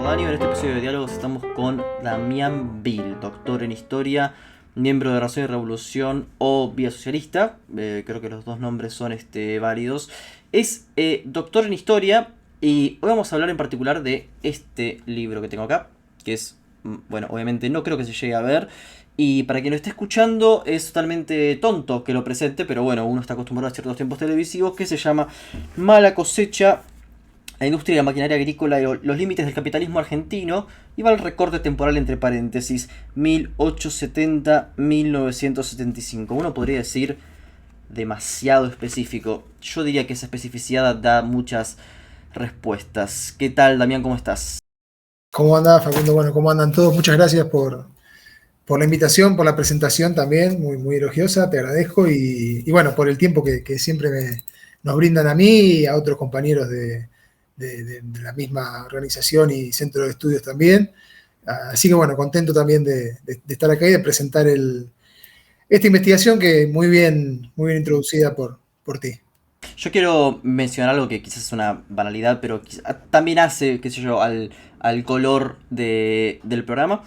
Dani. En este episodio de Diálogos estamos con Damián Bill, doctor en Historia, miembro de Razón y Revolución o Vía Socialista. Creo que los dos nombres son válidos. Es doctor en Historia y hoy vamos a hablar en particular de este libro que tengo acá, que es, bueno, obviamente no creo que se llegue a ver. Y para quien lo esté escuchando es totalmente tonto que lo presente, pero bueno, uno está acostumbrado a ciertos tiempos televisivos, que se llama Mala Cosecha, la industria y la maquinaria agrícola y los límites del capitalismo argentino, y va el recorte temporal entre paréntesis, 1870-1975. Uno podría decir demasiado específico. Yo diría que esa especificidad da muchas respuestas. ¿Qué tal, Damián? ¿Cómo estás? ¿Cómo anda, Facundo? Bueno, ¿cómo andan todos? Muchas gracias por la invitación, por la presentación también, muy, muy elogiosa, te agradezco, y bueno, por el tiempo que siempre nos brindan a mí y a otros compañeros de la misma organización y centro de estudios también. Así que bueno, contento también de estar acá y de presentar esta investigación que muy bien introducida por ti. Yo quiero mencionar algo que quizás es una banalidad, pero también hace, qué sé yo, al color del programa.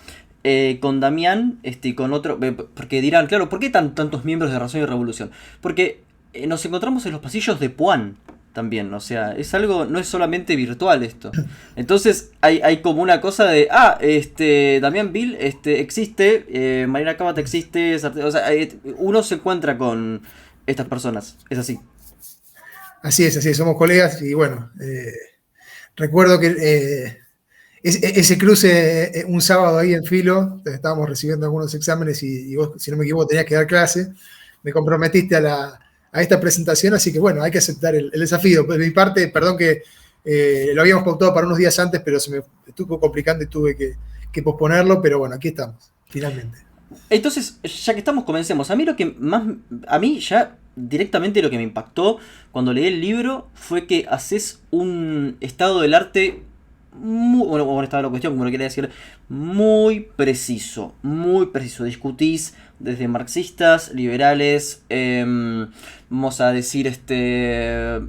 Con Damián, y con otro, porque dirán, claro, ¿por qué tantos miembros de Razón y Revolución? Porque nos encontramos en los pasillos de Puan también, o sea, es algo, no es solamente virtual esto. Entonces hay como una cosa de, Damián Bill existe, Marina Cámara existe, o sea, uno se encuentra con estas personas, es así. Así es, somos colegas y bueno, recuerdo que ese cruce un sábado ahí en Filo, estábamos recibiendo algunos exámenes y vos, si no me equivoco, tenías que dar clase, me comprometiste a esta presentación, así que bueno, hay que aceptar el desafío. De mi parte, perdón que lo habíamos pautado para unos días antes, pero se me estuvo complicando y tuve que posponerlo, pero bueno, aquí estamos, finalmente. Entonces, ya que estamos, comencemos. A mí lo que más. A mí ya directamente lo que me impactó cuando leí el libro fue que haces un estado del arte muy. Bueno, un estado de la cuestión, como lo quería decir. Muy preciso. Muy preciso. Discutís desde marxistas, liberales. Vamos a decir,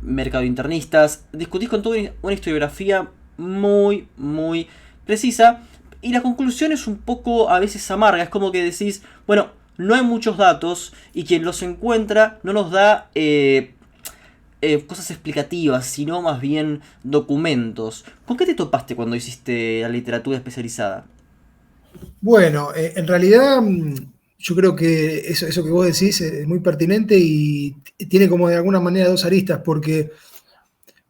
mercado internistas. Discutís con toda una historiografía muy, muy precisa. Y la conclusión es un poco a veces amarga. Es como que decís, bueno, no hay muchos datos y quien los encuentra no nos da cosas explicativas, sino más bien documentos. ¿Con qué te topaste cuando hiciste la literatura especializada? Bueno, en realidad yo creo que eso que vos decís es muy pertinente y tiene como de alguna manera dos aristas, porque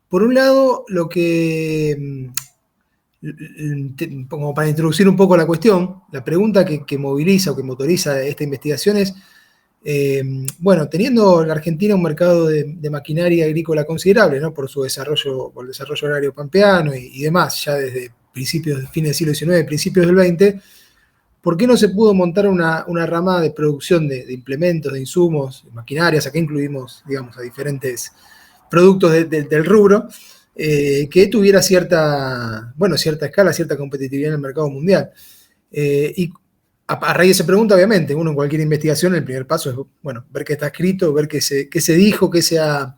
por un lado, lo que, como para introducir un poco la cuestión, la pregunta que moviliza o que motoriza esta investigación es, eh, bueno, teniendo la Argentina un mercado de maquinaria agrícola considerable, ¿no? Por su desarrollo, por el desarrollo agrario pampeano y demás, ya desde fines del siglo XIX, principios del XX, ¿por qué no se pudo montar una rama de producción de implementos, de insumos, de maquinarias? Acá incluimos, digamos, a diferentes productos del rubro, que tuviera cierta escala, cierta competitividad en el mercado mundial. Y a raíz de esa pregunta, obviamente, uno en cualquier investigación, el primer paso es, bueno, ver qué está escrito, ver qué se dijo, qué se ha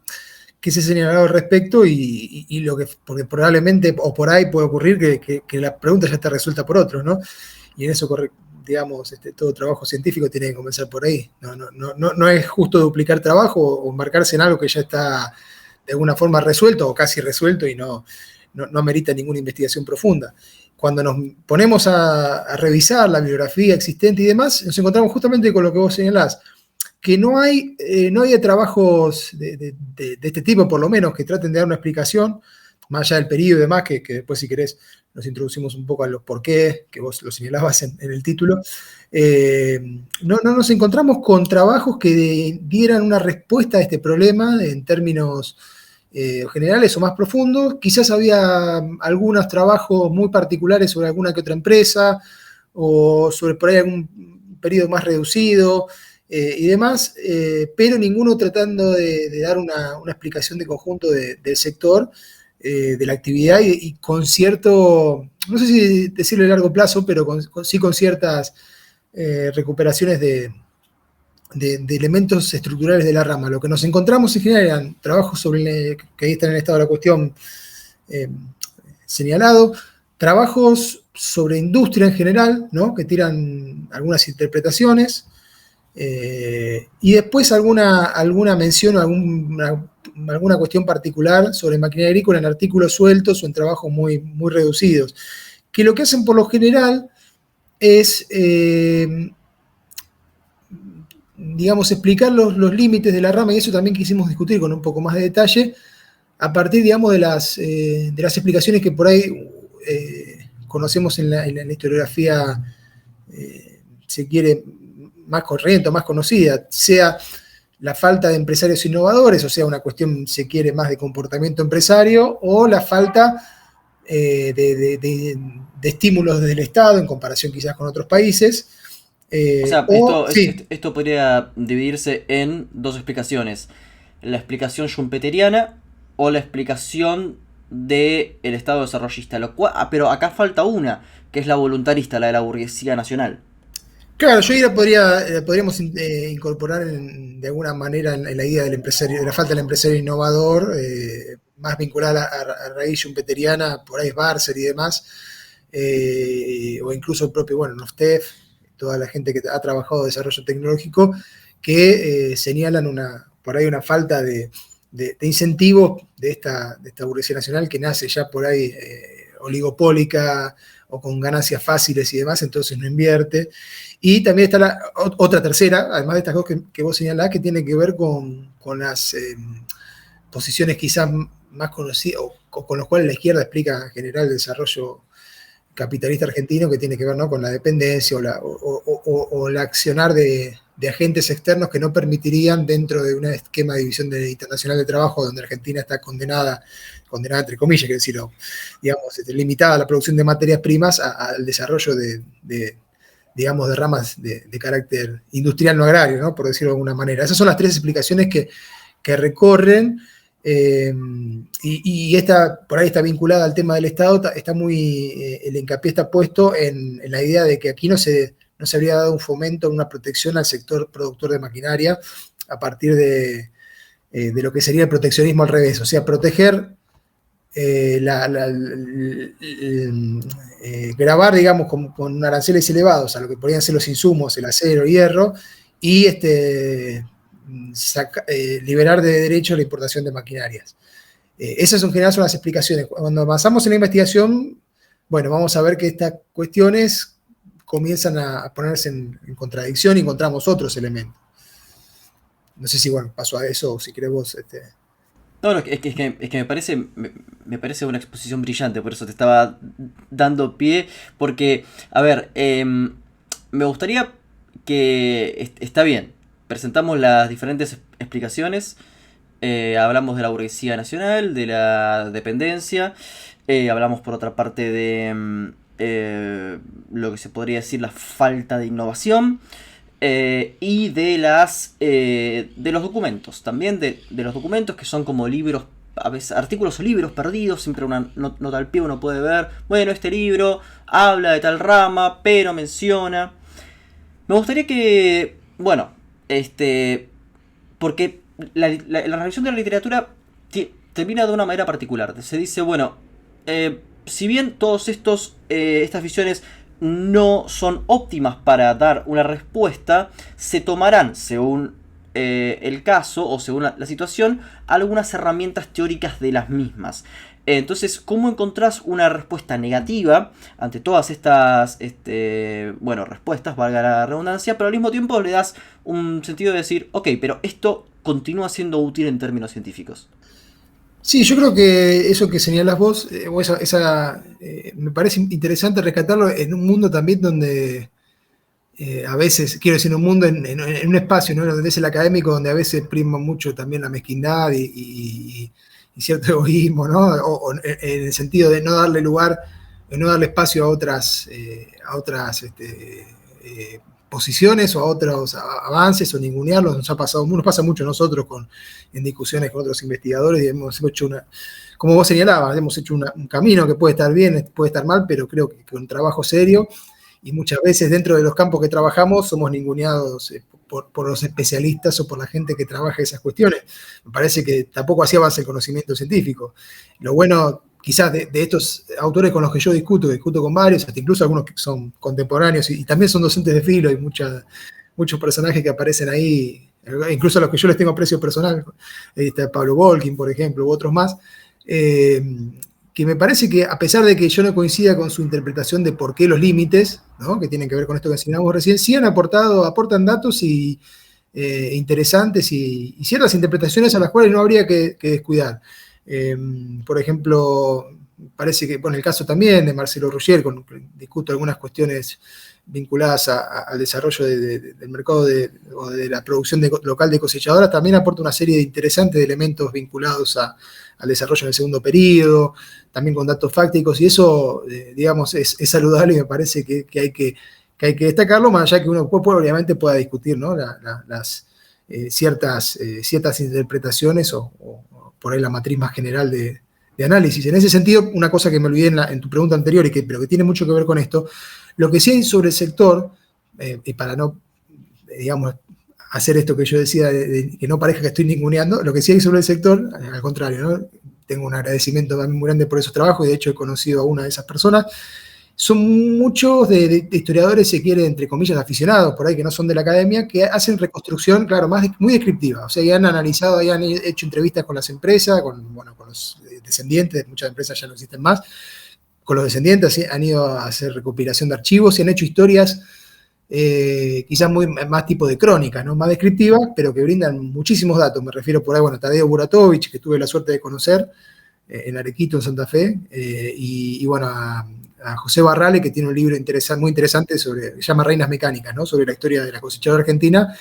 señalado al respecto y lo que, porque probablemente o por ahí puede ocurrir que la pregunta ya está resuelta por otros, ¿no? Y en eso, digamos, todo trabajo científico tiene que comenzar por ahí. No es justo duplicar trabajo o embarcarse en algo que ya está de alguna forma resuelto o casi resuelto y no amerita ninguna investigación profunda. Cuando nos ponemos a revisar la bibliografía existente y demás, nos encontramos justamente con lo que vos señalás, que no hay trabajos de este tipo, por lo menos, que traten de dar una explicación, más allá del periodo y demás, que después, si querés, nos introducimos un poco a los porqués, que vos lo señalabas en el título. No nos encontramos con trabajos que dieran una respuesta a este problema en términos generales o más profundos. Quizás había algunos trabajos muy particulares sobre alguna que otra empresa o sobre por ahí algún periodo más reducido y demás, pero ninguno tratando de dar una explicación de conjunto del sector, de la actividad y con cierto, no sé si decirlo a largo plazo, pero sí con ciertas recuperaciones de elementos estructurales de la rama. Lo que nos encontramos en general eran trabajos sobre que ahí están en el estado de la cuestión eh, señalado, trabajos sobre industria en general, ¿no? Que tiran algunas interpretaciones, y después alguna mención o alguna cuestión particular sobre maquinaria agrícola en artículos sueltos o en trabajos muy, muy reducidos, que lo que hacen por lo general es, digamos, explicar los límites de la rama, y eso también quisimos discutir con un poco más de detalle, a partir, digamos, de las explicaciones que por ahí conocemos en la historiografía, se quiere, más corriente o más conocida, sea la falta de empresarios innovadores, o sea, una cuestión, se quiere, más de comportamiento empresario, o la falta de estímulos desde el Estado en comparación quizás con otros países. O sea, Sí, esto podría dividirse en dos explicaciones. La explicación schumpeteriana o la explicación del Estado desarrollista. Pero acá falta una, que es la voluntarista, la de la burguesía nacional. claro, yo ahí podríamos incorporar de alguna manera en la idea del empresario, de la falta del empresario innovador, más vinculada a raíz schumpeteriana, por ahí es Barser y demás, o incluso el propio, bueno, Noftef, toda la gente que ha trabajado desarrollo tecnológico, que señalan por ahí una falta de incentivos de esta burguesía nacional que nace ya por ahí oligopólica o con ganancias fáciles y demás, entonces no invierte. Y también está otra tercera, además de estas dos que vos señalás, que tiene que ver con las posiciones quizás más conocidas, o con los cuales la izquierda explica en general el desarrollo capitalista argentino, que tiene que ver, ¿no?, con la dependencia o el accionar de agentes externos que no permitirían, dentro de un esquema de división internacional de trabajo donde Argentina está condenada entre comillas, quiero decir, digamos, limitada a la producción de materias primas, al desarrollo digamos, de ramas de carácter industrial no agrario, ¿no?, por decirlo de alguna manera. Esas son las tres explicaciones que recorren, y esta por ahí está vinculada al tema del Estado, está el hincapié está puesto en la idea de que aquí no se habría dado un fomento, una protección al sector productor de maquinaria a partir de lo que sería el proteccionismo al revés, o sea, proteger, grabar, digamos, con aranceles elevados a lo que podrían ser los insumos, el acero, el hierro, y liberar de derecho la importación de maquinarias. Esas en general son las explicaciones. Cuando avanzamos en la investigación, bueno, vamos a ver que estas cuestiones comienzan a ponerse en contradicción y encontramos otros elementos. No sé si, bueno, paso a eso o si querés vos. No, no, es que me parece una exposición brillante, por eso te estaba dando pie, porque, a ver, me gustaría está bien, presentamos las diferentes explicaciones, hablamos de la burguesía nacional, de la dependencia, hablamos por otra parte de lo que se podría decir la falta de innovación, y de los documentos, también de los documentos que son como libros, a veces artículos o libros perdidos, siempre una nota al pie uno puede ver, bueno, este libro habla de tal rama, pero menciona. Me gustaría que, bueno, porque la revisión de la literatura termina de una manera particular. Se dice, bueno, si bien todos estas visiones no son óptimas para dar una respuesta, se tomarán, según el caso o según la situación, algunas herramientas teóricas de las mismas. Entonces, ¿cómo encontrás una respuesta negativa ante todas estas respuestas, valga la redundancia, pero al mismo tiempo le das un sentido de decir, ok, pero esto continúa siendo útil en términos científicos? Sí, yo creo que eso que señalas vos, me parece interesante rescatarlo en un mundo también donde a veces, quiero decir, un mundo en un espacio, ¿no?, donde es el académico, donde a veces prima mucho también la mezquindad y cierto egoísmo, ¿no? O en el sentido de no darle lugar, de no darle espacio a otras posiciones o a otros avances, o ningunearlos. Nos pasa mucho a nosotros en discusiones con otros investigadores, y hemos hecho como vos señalabas, hemos hecho un camino que puede estar bien, puede estar mal, pero creo que con trabajo serio, y muchas veces dentro de los campos que trabajamos somos ninguneados por los especialistas o por la gente que trabaja esas cuestiones. Me parece que tampoco así avanza el conocimiento científico. Lo bueno quizás de estos autores con los que yo discuto con varios, hasta incluso algunos que son contemporáneos y también son docentes de filo, y muchos personajes que aparecen ahí, incluso a los que yo les tengo aprecio personal, está Pablo Volkin, por ejemplo, u otros más, que me parece que a pesar de que yo no coincida con su interpretación de por qué los límites, ¿no?, que tienen que ver con esto que mencionamos recién, sí aportan datos interesantes y ciertas interpretaciones a las cuales no habría que descuidar. Por ejemplo, parece que, bueno, el caso también de Marcelo Ruggier, discuto algunas cuestiones vinculadas al desarrollo del mercado o de la producción local de cosechadoras, también aporta una serie de interesantes elementos vinculados al desarrollo en el segundo periodo, también con datos fácticos, y eso, digamos, es saludable y me parece que hay que destacarlo, más allá que uno obviamente pueda discutir, ¿no?, las ciertas interpretaciones o por ahí la matriz más general de análisis. En ese sentido, una cosa que me olvidé en tu pregunta anterior, pero que tiene mucho que ver con esto, lo que sí hay sobre el sector, y para no, digamos, hacer esto que yo decía, de que no parezca que estoy ninguneando, lo que sí hay sobre el sector, al contrario, ¿no?, tengo un agradecimiento también muy grande por esos trabajos, y de hecho he conocido a una de esas personas. Son muchos de historiadores, se quiere, entre comillas, aficionados, por ahí que no son de la academia, que hacen reconstrucción, claro, muy descriptiva. O sea, ya han analizado, ya han hecho entrevistas con las empresas, con los descendientes, muchas empresas ya no existen más, con los descendientes han ido a hacer recopilación de archivos y han hecho historias quizás más tipo de crónica, ¿no?, más descriptivas, pero que brindan muchísimos datos. Me refiero por ahí, bueno, a Tadeo Buratovich, que tuve la suerte de conocer en Arequito, en Santa Fe, y bueno, a José Barrale, que tiene un libro muy interesante se llama Reinas Mecánicas, ¿no?, sobre la historia de la cosechadora argentina,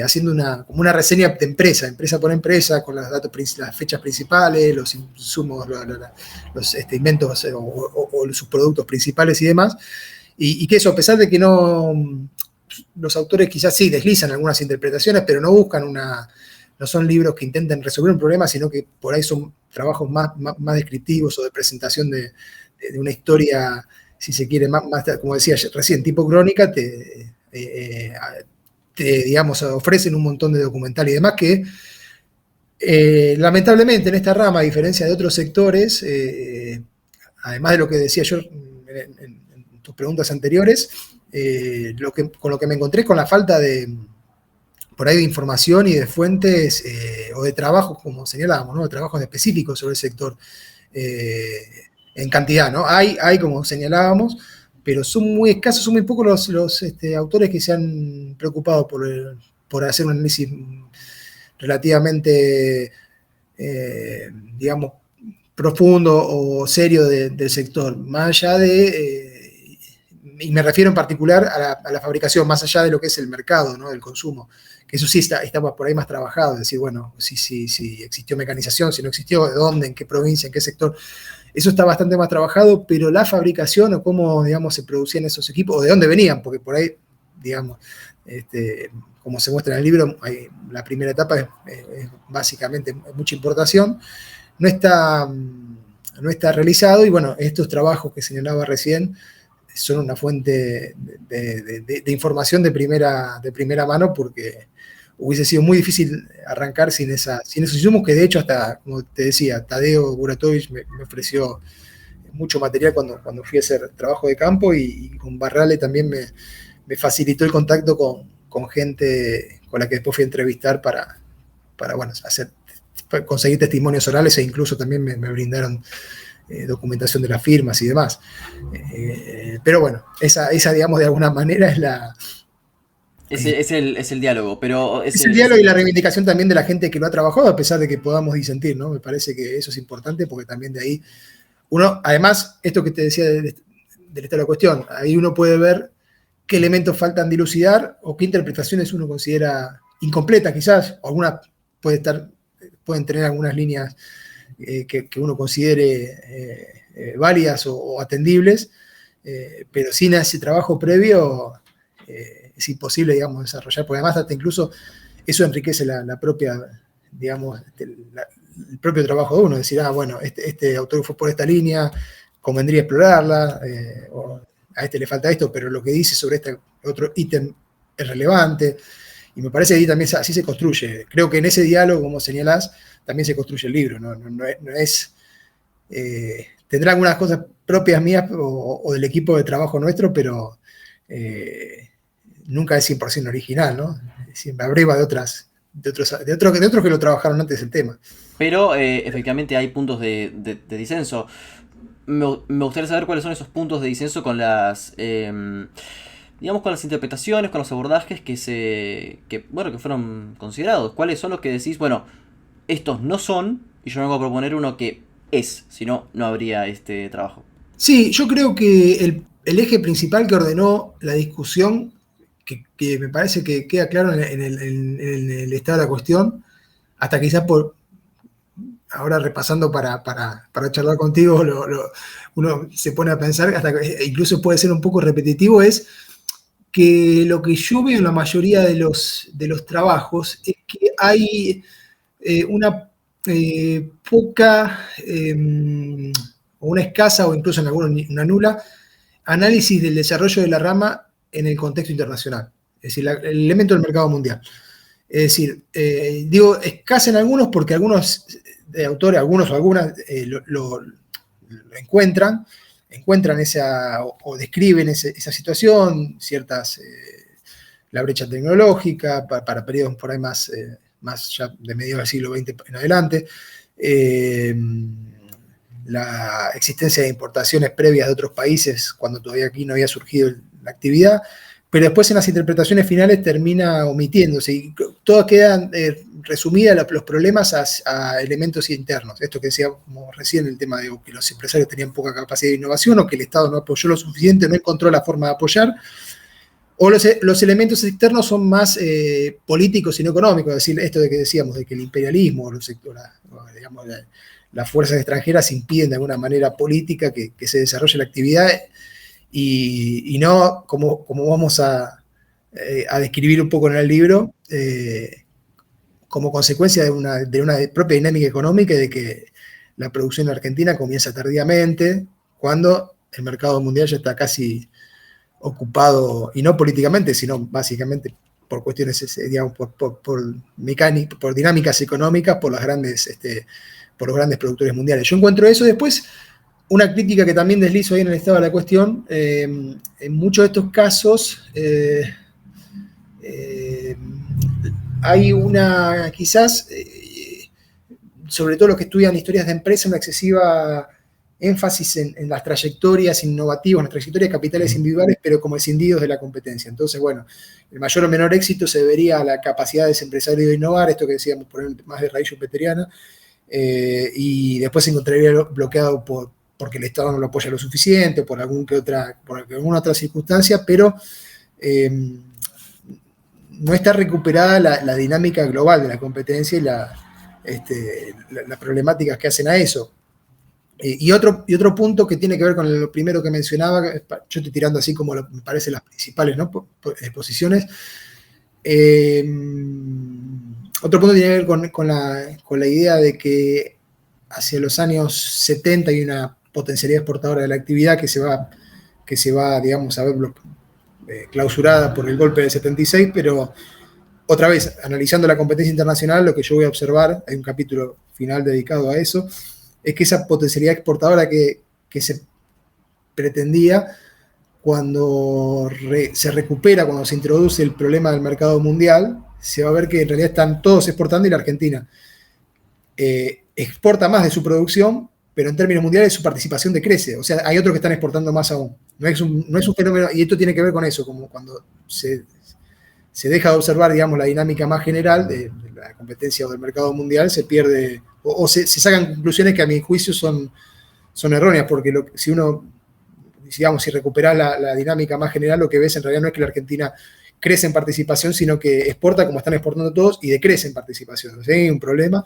haciendo como una reseña de empresa por empresa, con las fechas principales, los insumos, los inventos o sus productos principales y demás, y que eso, a pesar de que los autores quizás sí deslizan algunas interpretaciones, pero no buscan no son libros que intenten resolver un problema, sino que por ahí son trabajos más descriptivos o de presentación de una historia, si se quiere, más, como decía recién, tipo crónica, digamos, ofrecen un montón de documental y demás que, lamentablemente, en esta rama, a diferencia de otros sectores, además de lo que decía yo en tus preguntas anteriores, con lo que me encontré con la falta por ahí de información y de fuentes o de trabajos, como señalábamos, ¿no?, de trabajos específicos sobre el sector, en cantidad, ¿no? Hay, como señalábamos, pero son muy escasos, son muy pocos los autores que se han preocupado por hacer un análisis relativamente, digamos, profundo o serio del sector, más allá y me refiero en particular a la fabricación, más allá de lo que es el mercado, ¿no?, del consumo, que eso sí está por ahí más trabajado, es decir, bueno, si existió mecanización, si no existió, de dónde, en qué provincia, en qué sector. Eso está bastante más trabajado, pero la fabricación o cómo, digamos, se producían esos equipos, o de dónde venían, porque por ahí, digamos, como se muestra en el libro, la primera etapa es básicamente mucha importación, no está realizado, y bueno, estos trabajos que señalaba recién son una fuente de información de primera mano, porque hubiese sido muy difícil arrancar sin esos insumos, que de hecho hasta, como te decía, Tadeo Buratovich me ofreció mucho material cuando fui a hacer trabajo de campo, y con Barrale también me facilitó el contacto con gente con la que después fui a entrevistar para bueno, conseguir testimonios orales, e incluso también me brindaron documentación de las firmas y demás. Pero bueno, esa, digamos, de alguna manera es la... Es el diálogo, pero... Es el diálogo y la reivindicación también de la gente que lo ha trabajado, a pesar de que podamos disentir, ¿no? Me parece que eso es importante, porque también de ahí además, esto que te decía del estado de la cuestión, ahí uno puede ver qué elementos faltan dilucidar o qué interpretaciones uno considera incompletas, quizás, o algunas pueden tener algunas líneas que uno considere válidas o atendibles, pero sin ese trabajo previo es imposible, digamos, desarrollar, porque además hasta incluso eso enriquece la propia, digamos, el propio trabajo de uno, decir, bueno, este autor fue por esta línea, convendría explorarla, o a este le falta esto, pero lo que dice sobre este otro ítem es relevante, y me parece que ahí también así se construye. Creo que en ese diálogo, como señalás, también se construye el libro, no es tendrá algunas cosas propias mías o del equipo de trabajo nuestro, pero nunca es 100% original, ¿no? Siempre abreva de otros que lo trabajaron antes del tema. Pero efectivamente hay puntos de disenso. Me gustaría saber cuáles son esos puntos de disenso con las, digamos, con las interpretaciones, con los abordajes bueno, que fueron considerados. ¿Cuáles son los que decís, bueno, estos no son, y yo vengo a proponer uno que es, si no, no habría este trabajo? Sí, yo creo que el eje principal que ordenó la discusión, que me parece que queda claro en el estado de la cuestión, hasta quizás ahora repasando para charlar contigo, uno se pone a pensar, hasta que incluso puede ser un poco repetitivo, es que lo que yo veo en la mayoría de los trabajos es que hay una poca, o una escasa, o incluso en algunos una nula, análisis del desarrollo de la rama en el contexto internacional, es decir, el elemento del mercado mundial. Es decir, digo escasa en algunos porque algunos autores, algunos o algunas, lo encuentran esa, o describen esa situación, ciertas, la brecha tecnológica, para periodos por ahí más ya de mediados del siglo XX en adelante, la existencia de importaciones previas de otros países cuando todavía aquí no había surgido la actividad, pero después en las interpretaciones finales termina omitiéndose y todas quedan resumidas los problemas a elementos internos. Esto que decíamos recién, el tema de que los empresarios tenían poca capacidad de innovación o que el Estado no apoyó lo suficiente, no encontró la forma de apoyar, o los elementos externos son más políticos y no económicos, es decir, esto de que decíamos, de que el imperialismo, digamos, las fuerzas extranjeras impiden de alguna manera política que se desarrolle la actividad y no como vamos a describir un poco en el libro, como consecuencia de una propia dinámica económica y de que la producción argentina comienza tardíamente, cuando el mercado mundial ya está casi ocupado, y no políticamente, sino básicamente por cuestiones, digamos, por dinámicas económicas, por los grandes productores mundiales. Yo encuentro eso. Después, una crítica que también deslizo ahí en el estado de la cuestión, en muchos de estos casos hay quizás, sobre todo los que estudian historias de empresa, una excesiva énfasis en las trayectorias innovativas, en las trayectorias de capitales individuales, pero como escindidos de la competencia. Entonces, bueno, el mayor o menor éxito se debería a la capacidad de ese empresario de innovar, esto que decíamos, por ejemplo, más de raíz schumpeteriana, y después se encontraría bloqueado porque el Estado no lo apoya lo suficiente, por alguna otra circunstancia, pero no está recuperada la dinámica global de la competencia y las problemáticas que hacen a eso. Y otro punto que tiene que ver con lo primero que mencionaba, yo estoy tirando así como me parece las principales, ¿no?, posiciones. Otro punto tiene que ver con la idea de que hacia los años 70 hay una potencialidad exportadora de la actividad que se va, digamos, a ver clausurada por el golpe del 76, pero otra vez, analizando la competencia internacional, lo que yo voy a observar, hay un capítulo final dedicado a eso, es que esa potencialidad exportadora que se pretendía, cuando se recupera, cuando se introduce el problema del mercado mundial, se va a ver que en realidad están todos exportando y la Argentina exporta más de su producción, pero en términos mundiales su participación decrece. O sea, hay otros que están exportando más aún. No es un fenómeno, y esto tiene que ver con eso, como cuando se deja de observar, digamos, la dinámica más general de la competencia o del mercado mundial, se pierde, o se sacan conclusiones que a mi juicio son erróneas, porque si uno, digamos, si recuperas la dinámica más general, lo que ves en realidad no es que la Argentina crece en participación, sino que exporta como están exportando todos y decrece en participación. O sea, hay un problema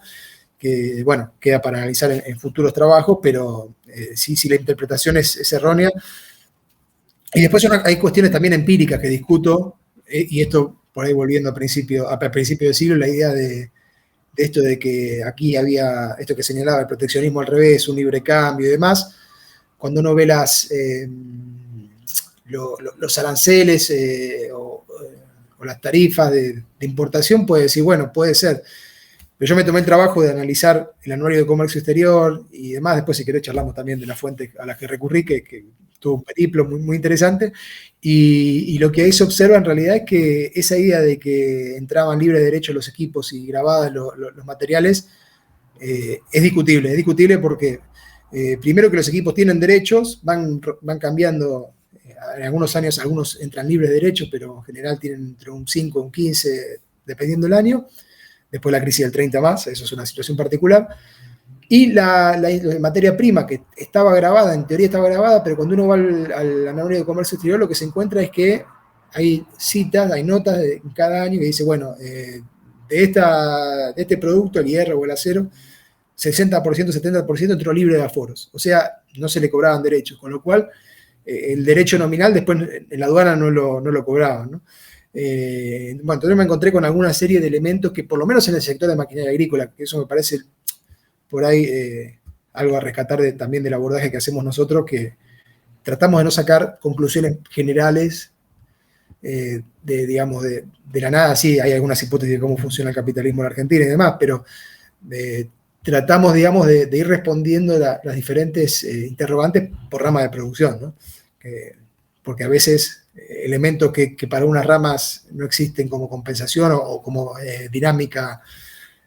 que, bueno, queda para analizar en futuros trabajos, pero si la interpretación es errónea. Y después hay cuestiones también empíricas que discuto, y esto por ahí volviendo a principio del siglo, la idea de esto de que aquí había esto que señalaba el proteccionismo al revés, un libre cambio y demás. Cuando uno ve los aranceles o las tarifas de importación, puede decir, bueno, puede ser, Pero yo me tomé el trabajo de analizar el anuario de comercio exterior y demás. Después, si querés, charlamos también de la fuente a la que recurrí, que tuvo un periplo muy, muy interesante. Y lo que ahí se observa en realidad es que esa idea de que entraban libre derecho los equipos y grabadas los materiales es discutible. Es discutible porque, primero, que los equipos tienen derechos, van cambiando. En algunos años, algunos entran libres de derechos, pero en general tienen entre un 5 o un 15, dependiendo del año. Después la crisis del 30 más, eso es una situación particular. Y la materia prima, que estaba grabada, en teoría estaba grabada, pero cuando uno va al anuario de comercio exterior, lo que se encuentra es que hay citas, hay notas de cada año que dice, bueno, de este producto, el hierro o el acero, 60%, 70% entró libre de aforos. O sea, no se le cobraban derechos, con lo cual el derecho nominal después en la aduana no lo cobraban, ¿no? Bueno, entonces me encontré con alguna serie de elementos que, por lo menos en el sector de maquinaria agrícola, que eso me parece por ahí algo a rescatar también del abordaje que hacemos nosotros, que tratamos de no sacar conclusiones generales digamos, de la nada. Sí, hay algunas hipótesis de cómo funciona el capitalismo en Argentina y demás, pero tratamos, digamos, de ir respondiendo las diferentes interrogantes por rama de producción, ¿no? Porque a veces elementos que para unas ramas no existen como compensación o como dinámica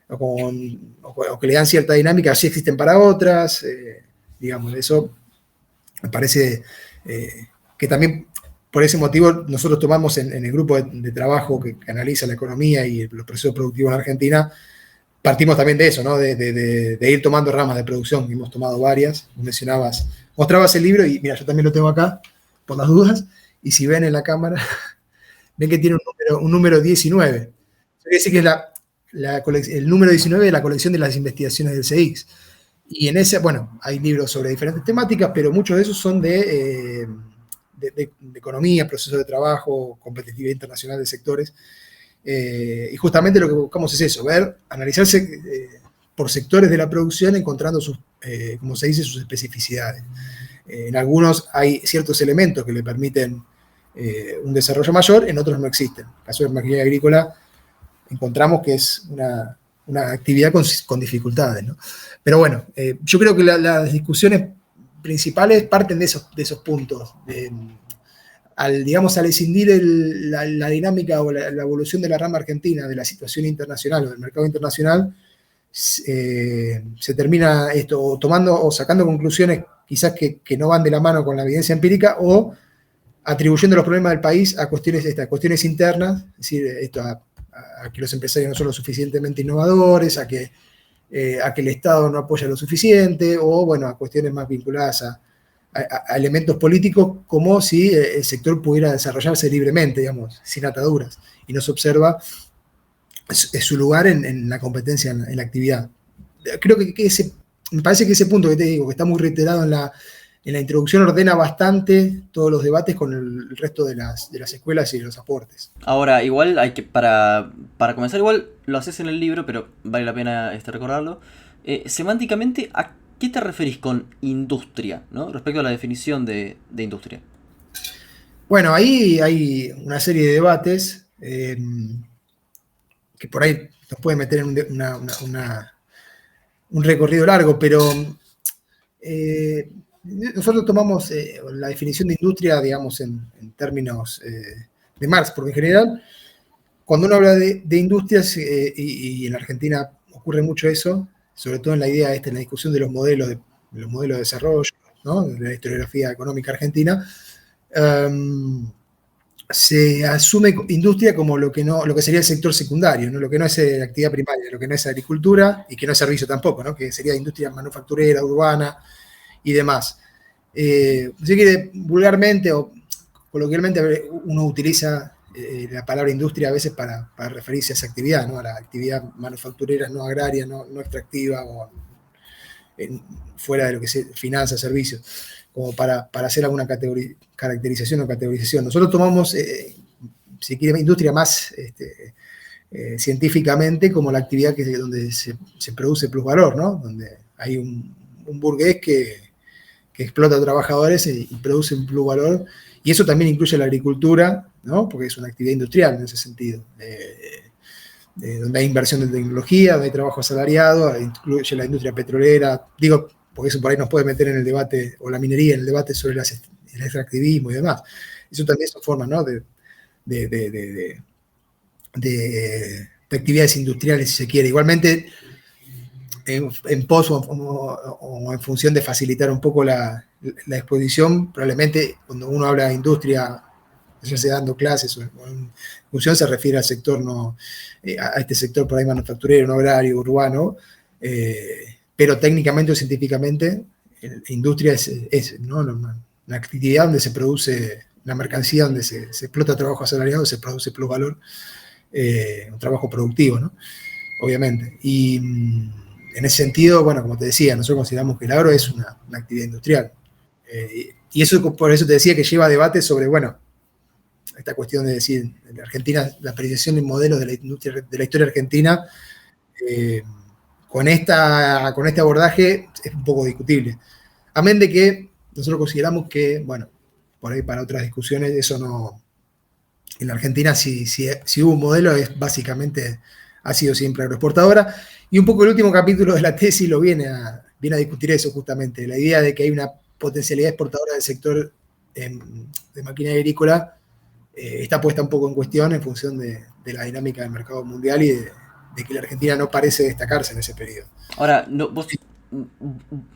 o que le dan cierta dinámica, sí existen para otras. Digamos, eso me parece que también por ese motivo nosotros tomamos en el grupo de trabajo que analiza la economía y los procesos productivos en Argentina, partimos también de eso, ¿no? De ir tomando ramas de producción. Hemos tomado varias. Mostrabas el libro y mira, yo también lo tengo acá, por las dudas, y si ven en la cámara, ven que tiene un número 19. Quiere decir que es el número 19 de la colección de las investigaciones del CEIX. Y en ese, bueno, hay libros sobre diferentes temáticas, pero muchos de esos son de economía, procesos de trabajo, competitividad internacional de sectores. Y justamente lo que buscamos es eso, analizarse por sectores de la producción, encontrando como se dice, sus especificidades. En algunos hay ciertos elementos que le permiten un desarrollo mayor, en otros no existen. En el caso de maquinaria agrícola, encontramos que es una actividad con dificultades, ¿no? Pero bueno, yo creo que las discusiones principales parten de esos puntos. Al escindir la dinámica o la evolución de la rama argentina de la situación internacional o del mercado internacional, se termina esto tomando o sacando conclusiones quizás que no van de la mano con la evidencia empírica, o atribuyendo los problemas del país a cuestiones internas, es decir, a que los empresarios no son lo suficientemente innovadores, a que el Estado no apoya lo suficiente, o bueno, a cuestiones más vinculadas a elementos políticos, como si el sector pudiera desarrollarse libremente, digamos, sin ataduras, y no se observa su lugar en la competencia, en la actividad. Creo que me parece que ese punto que te digo, que está muy reiterado en la introducción, ordena bastante todos los debates con el resto de las escuelas y los aportes. Ahora, igual hay que, para comenzar, igual lo haces en el libro, pero vale la pena recordarlo. Semánticamente, ¿a qué te referís con industria, ¿no? Respecto a la definición de industria? Bueno, ahí hay una serie de debates que por ahí nos puede meter en un recorrido largo, pero nosotros tomamos la definición de industria, digamos, en términos de Marx, porque en general, cuando uno habla de industrias, y en Argentina ocurre mucho eso, sobre todo en la idea en la discusión de los modelos de desarrollo, ¿no? De la historiografía económica argentina, se asume industria como lo que sería el sector secundario, ¿no? Lo que no es actividad primaria, lo que no es agricultura y que no es servicio tampoco, ¿no? Que sería industria manufacturera, urbana y demás. Si quiere, vulgarmente o coloquialmente, uno utiliza la palabra industria a veces para referirse a esa actividad, ¿no? A la actividad manufacturera, no agraria, no extractiva, o fuera de lo que es finanzas, servicios, como para hacer alguna caracterización o categorización. Nosotros tomamos, si quiere, industria más científicamente como la actividad donde se produce plusvalor, ¿no? Donde hay un burgués que explota a trabajadores y produce un plusvalor, y eso también incluye la agricultura, ¿no? Porque es una actividad industrial en ese sentido. donde hay inversión de tecnología, donde hay trabajo asalariado, incluye la industria petrolera, digo, porque eso por ahí nos puede meter en el debate, o la minería, en el debate sobre el extractivismo y demás. Eso también son formas, ¿no? de, de, de, de actividades industriales, si se quiere. Igualmente, en pos o en función de facilitar un poco la exposición, probablemente cuando uno habla de industria, ya sea dando clases o en función, se refiere al sector, no, a este sector por ahí manufacturero, no agrario, urbano, pero técnicamente o científicamente, industria es ¿no? una actividad donde se produce una mercancía, donde se explota trabajo asalariado, se produce plusvalor, un trabajo productivo, ¿no? Obviamente. Y en ese sentido, bueno, como te decía, nosotros consideramos que el agro es una actividad industrial. Y eso, por eso te decía que lleva debate sobre, bueno, esta cuestión de decir, en Argentina, la apreciación en modelos de la industria, de la historia argentina, con este abordaje es un poco discutible. Amén de que nosotros consideramos que, bueno, por ahí para otras discusiones, eso no. En la Argentina, si hubo un modelo, es básicamente ha sido siempre agroexportadora. Y un poco el último capítulo de la tesis lo viene a discutir eso justamente, la idea de que hay una potencialidad exportadora del sector de maquinaria agrícola está puesta un poco en cuestión en función de la dinámica del mercado mundial y de que la Argentina no parece destacarse en ese periodo. Ahora, no, vos,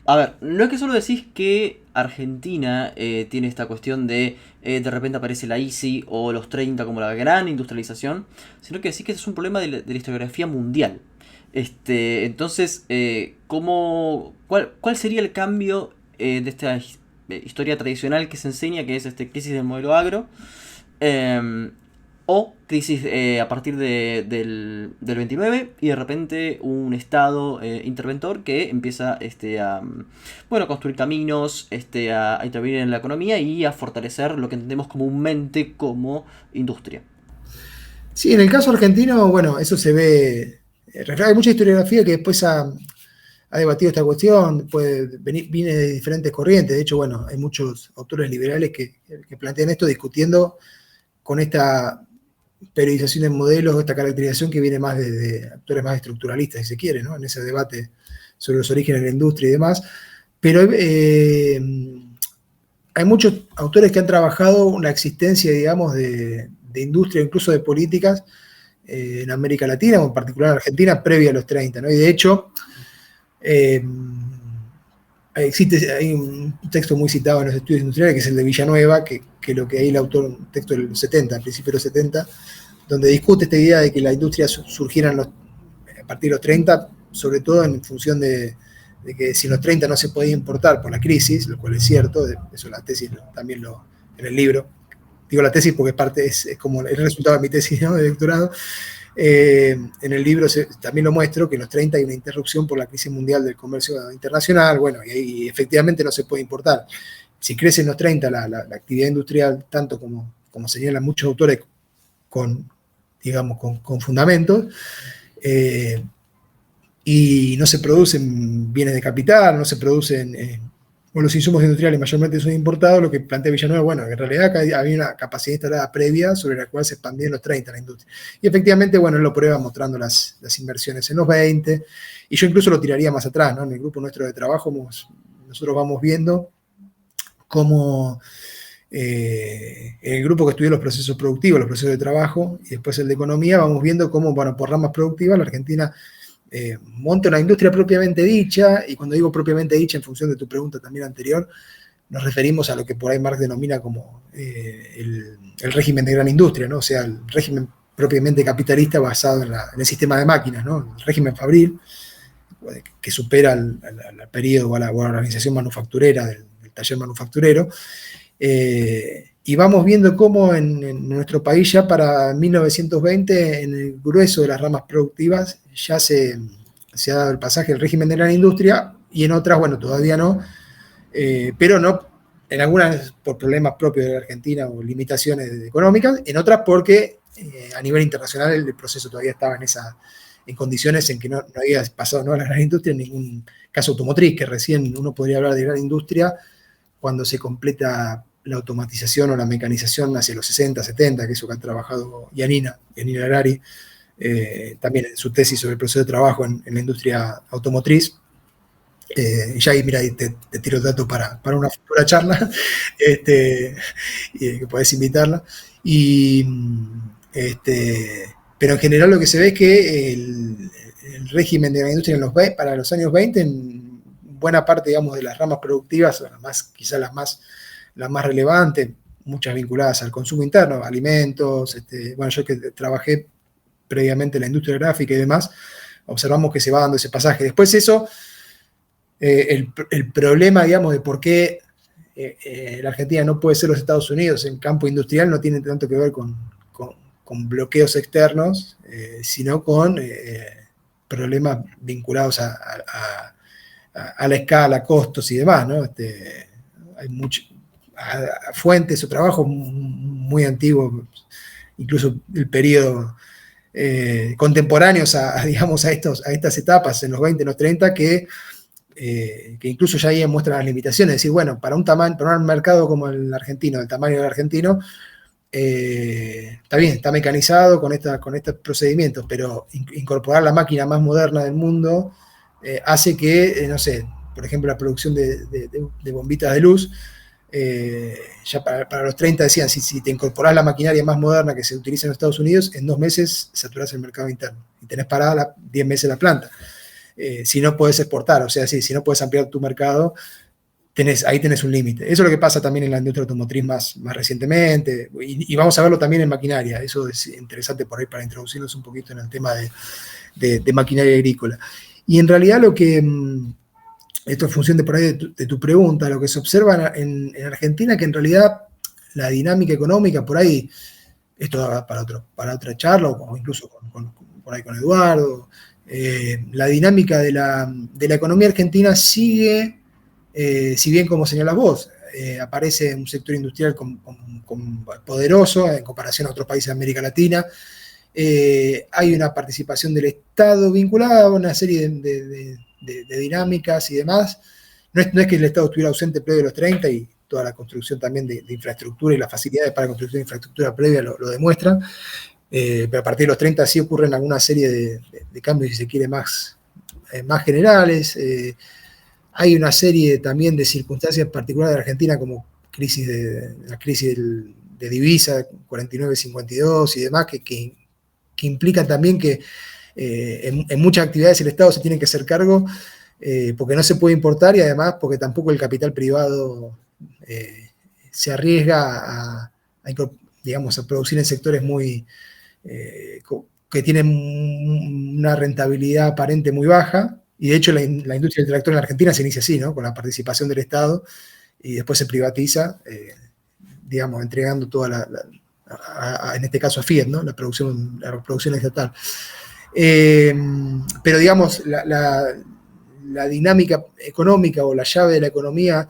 a ver, no es que solo decís que Argentina tiene esta cuestión de repente aparece la ICI o los 30 como la gran industrialización, sino que decís que es un problema de la historiografía mundial. Entonces, ¿cuál sería el cambio de esta historia tradicional que se enseña, que es crisis del modelo agro? O crisis a partir del 29 y de repente un estado interventor que empieza a construir caminos, a intervenir en la economía y a fortalecer lo que entendemos comúnmente como industria. Sí, en el caso argentino, bueno, eso se ve. Hay mucha historiografía que después ha debatido esta cuestión, viene de diferentes corrientes. De hecho, bueno, hay muchos autores liberales que plantean esto discutiendo con esta periodización en modelos, esta caracterización que viene más de actores más estructuralistas, si se quiere, ¿no? En ese debate sobre los orígenes de la industria y demás. Pero hay muchos autores que han trabajado la existencia, digamos, de industria, incluso de políticas, en América Latina, o en particular en Argentina, previa a los 30, ¿no? Y de hecho, hay un texto muy citado en los estudios industriales, que es el de Villanueva, que lo que ahí el autor, un texto del 70, al principio de los 70, donde discute esta idea de que la industria surgiera a partir de los 30, sobre todo en función de que si en los 30 no se podía importar por la crisis, lo cual es cierto, eso la tesis también en el libro, digo la tesis porque es como el resultado de mi tesis, ¿no?, de doctorado. En el libro también lo muestro, que en los 30 hay una interrupción por la crisis mundial del comercio internacional, bueno, y ahí efectivamente no se puede importar. Si crece en los 30 la actividad industrial, tanto como señalan muchos autores con fundamentos, y no se producen bienes de capital, no se producen, los insumos industriales mayormente son importados, lo que plantea Villanueva, bueno, en realidad había una capacidad instalada previa sobre la cual se expandía en los 30 la industria. Y efectivamente, bueno, él lo prueba mostrando las inversiones en los 20, y yo incluso lo tiraría más atrás, ¿no? En el grupo nuestro de trabajo nosotros vamos viendo cómo el grupo que estudió los procesos productivos, los procesos de trabajo, y después el de economía, vamos viendo cómo, bueno, por ramas productivas, la Argentina monta una industria propiamente dicha, y cuando digo propiamente dicha, en función de tu pregunta también anterior, nos referimos a lo que por ahí Marx denomina como el régimen de gran industria, ¿no? O sea, el régimen propiamente capitalista basado en el sistema de máquinas, ¿no? El régimen fabril, que supera al periodo o a la organización manufacturera del taller manufacturero. Y vamos viendo cómo en nuestro país ya para 1920, en el grueso de las ramas productivas, ya se ha dado el pasaje del régimen de gran industria, y en otras, bueno, todavía no, pero no, en algunas por problemas propios de la Argentina o limitaciones económicas, en otras porque a nivel internacional el proceso todavía estaba en condiciones en que no había pasado, ¿no?, a la gran industria, en ningún caso automotriz, que recién uno podría hablar de gran industria cuando se completa la automatización o la mecanización hacia los 60, 70, que es eso que ha trabajado Yanina Arari también en su tesis sobre el proceso de trabajo en la industria automotriz. Ya ahí, mira, ahí te tiro el dato para una futura charla, que podés invitarla. Y, pero en general lo que se ve es que el régimen de la industria para los años 20, en buena parte, digamos, de las ramas productivas, quizás las más relevantes, muchas vinculadas al consumo interno, alimentos, bueno, yo que trabajé previamente en la industria gráfica y demás, observamos que se va dando ese pasaje. Después eso, el problema, digamos, de por qué la Argentina no puede ser los Estados Unidos en campo industrial no tiene tanto que ver con bloqueos externos, sino con problemas vinculados a la escala, costos y demás, ¿no? Hay fuentes o trabajos muy antiguos, incluso el periodo contemporáneos digamos, a estas etapas en los 20, en los 30, que incluso ya ahí muestran las limitaciones. Es decir, bueno, para un mercado como el argentino, del tamaño del argentino, está bien, está mecanizado con estos procedimientos, pero incorporar la máquina más moderna del mundo hace que, no sé, por ejemplo, la producción de bombitas de luz, ya para los 30 decían, si te incorporás la maquinaria más moderna que se utiliza en los Estados Unidos, en 2 meses saturás el mercado interno y tenés parada 10 meses la planta. Si no podés exportar, o sea, si no podés ampliar tu mercado, ahí tenés un límite. Eso es lo que pasa también en la industria automotriz más recientemente, y vamos a verlo también en maquinaria. Eso es interesante por ahí para introducirnos un poquito en el tema de maquinaria agrícola. Y en realidad esto en función de por ahí de tu pregunta, lo que se observa en Argentina, que en realidad la dinámica económica, por ahí, esto da para otra charla, o incluso por ahí con Eduardo, la dinámica de la economía argentina sigue, si bien como señalas vos, aparece un sector industrial poderoso en comparación a otros países de América Latina. Hay una participación del Estado vinculada a una serie de dinámicas y demás. No es que el Estado estuviera ausente previo a los 30 y toda la construcción también de infraestructura y las facilidades para la construcción de infraestructura previa lo demuestran, pero a partir de los 30 sí ocurren alguna serie de cambios, si se quiere, más generales. Hay una serie también de circunstancias particulares de Argentina, como la crisis de divisa, 49-52 y demás, que implican también que en muchas actividades el Estado se tiene que hacer cargo, porque no se puede importar y además porque tampoco el capital privado se arriesga digamos, a producir en sectores que tienen una rentabilidad aparente muy baja. Y de hecho la industria del tractor en la Argentina se inicia así, ¿no? Con la participación del Estado, y después se privatiza, digamos, entregando toda en este caso a Fiat, ¿no? La producción estatal. Pero digamos, la dinámica económica o la llave de la economía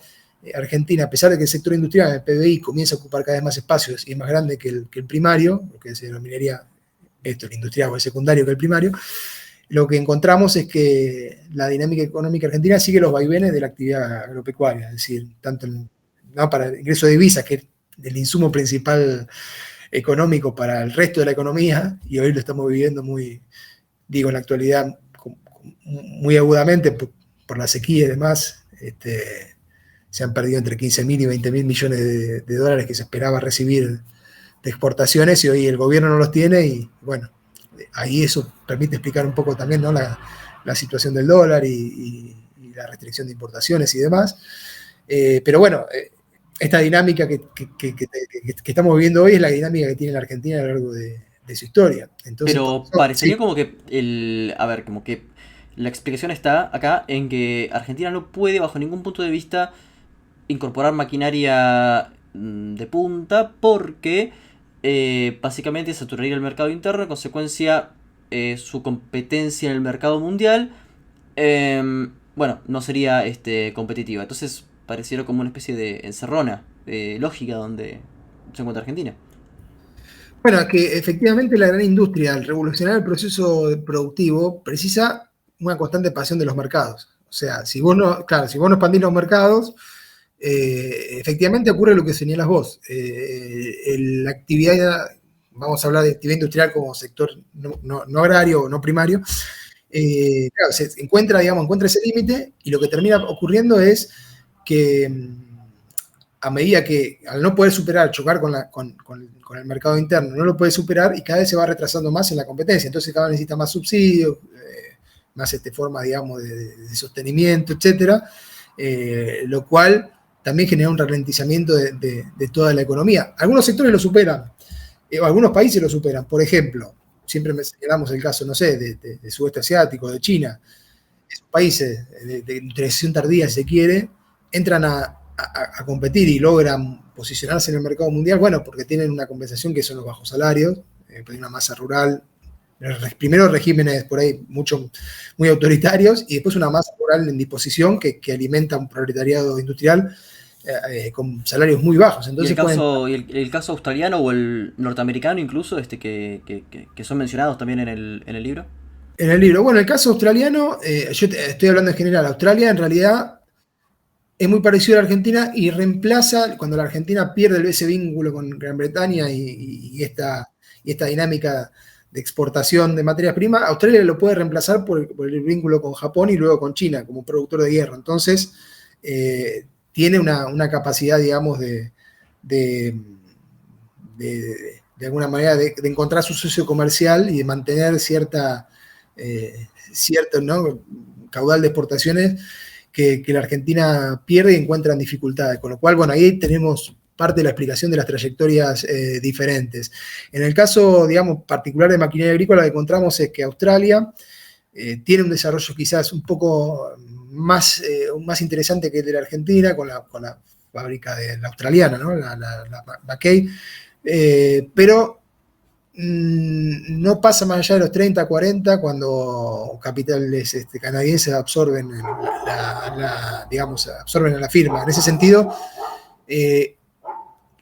argentina, a pesar de que el sector industrial, el PBI, comienza a ocupar cada vez más espacios y es más grande que el primario, lo que se denominaría el industrial o el secundario que el primario, lo que encontramos es que la dinámica económica argentina sigue los vaivenes de la actividad agropecuaria, es decir, tanto para el ingreso de divisas, que es el insumo principal económico para el resto de la economía, y hoy lo estamos viviendo en la actualidad, muy agudamente por la sequía y demás. Se han perdido entre 15.000 y 20.000 millones de dólares que se esperaba recibir de exportaciones, y hoy el gobierno no los tiene, y bueno, ahí eso permite explicar un poco también, ¿no? la situación del dólar y la restricción de importaciones y demás. Pero bueno, esta dinámica que estamos viviendo hoy es la dinámica que tiene la Argentina a lo largo de su historia. Entonces, pero parecería sí. como que como que la explicación está acá en que Argentina no puede bajo ningún punto de vista incorporar maquinaria de punta porque básicamente saturaría el mercado interno, en consecuencia su competencia en el mercado mundial bueno, no sería competitiva. Entonces pareciera como una especie de encerrona lógica donde se encuentra Argentina. Bueno, es que efectivamente la gran industria, al revolucionar el proceso productivo, precisa una constante pasión de los mercados. O sea, si vos no expandís los mercados, efectivamente ocurre lo que señalas vos. La actividad vamos a hablar de actividad industrial como sector no agrario o no primario, claro, se encuentra, encuentra ese límite y lo que termina ocurriendo es que a medida que al no poder superar, chocar con el mercado interno, no lo puede superar y cada vez se va retrasando más en la competencia. Entonces cada vez necesita más subsidios, más formas, digamos, de sostenimiento, etcétera, lo cual también genera un ralentizamiento de toda la economía. Algunos sectores lo superan, o algunos países lo superan. Por ejemplo, siempre señalamos el caso, no sé, de sudeste asiático, de China. Esos países de transición tardía, si se quiere, entran a competir y logran posicionarse en el mercado mundial, bueno, porque tienen una compensación que son los bajos salarios, una masa rural, primero regímenes por ahí muy autoritarios y después una masa rural en disposición que alimenta un proletariado industrial con salarios muy bajos. Entonces, ¿Y el caso australiano o el norteamericano incluso, que son mencionados también en el libro? En el libro, bueno, el caso australiano, yo estoy hablando en general, Australia en realidad es muy parecido a la Argentina y reemplaza, cuando la Argentina pierde ese vínculo con Gran Bretaña y esta dinámica de exportación de materias primas, Australia lo puede reemplazar por el vínculo con Japón y luego con China como productor de hierro. Entonces, tiene una capacidad, digamos, de alguna manera de encontrar su socio comercial y de mantener cierto, ¿no?, caudal de exportaciones que la Argentina pierde y encuentra en dificultades. Con lo cual, bueno, ahí tenemos parte de la explicación de las trayectorias diferentes. En el caso, digamos, particular de maquinaria agrícola, lo que encontramos es que Australia tiene un desarrollo quizás un poco más interesante que el de la Argentina, con la fábrica de la australiana, ¿no?, la Mackay, pero no pasa más allá de los 30, 40, cuando capitales canadienses absorben absorben a la firma. En ese sentido,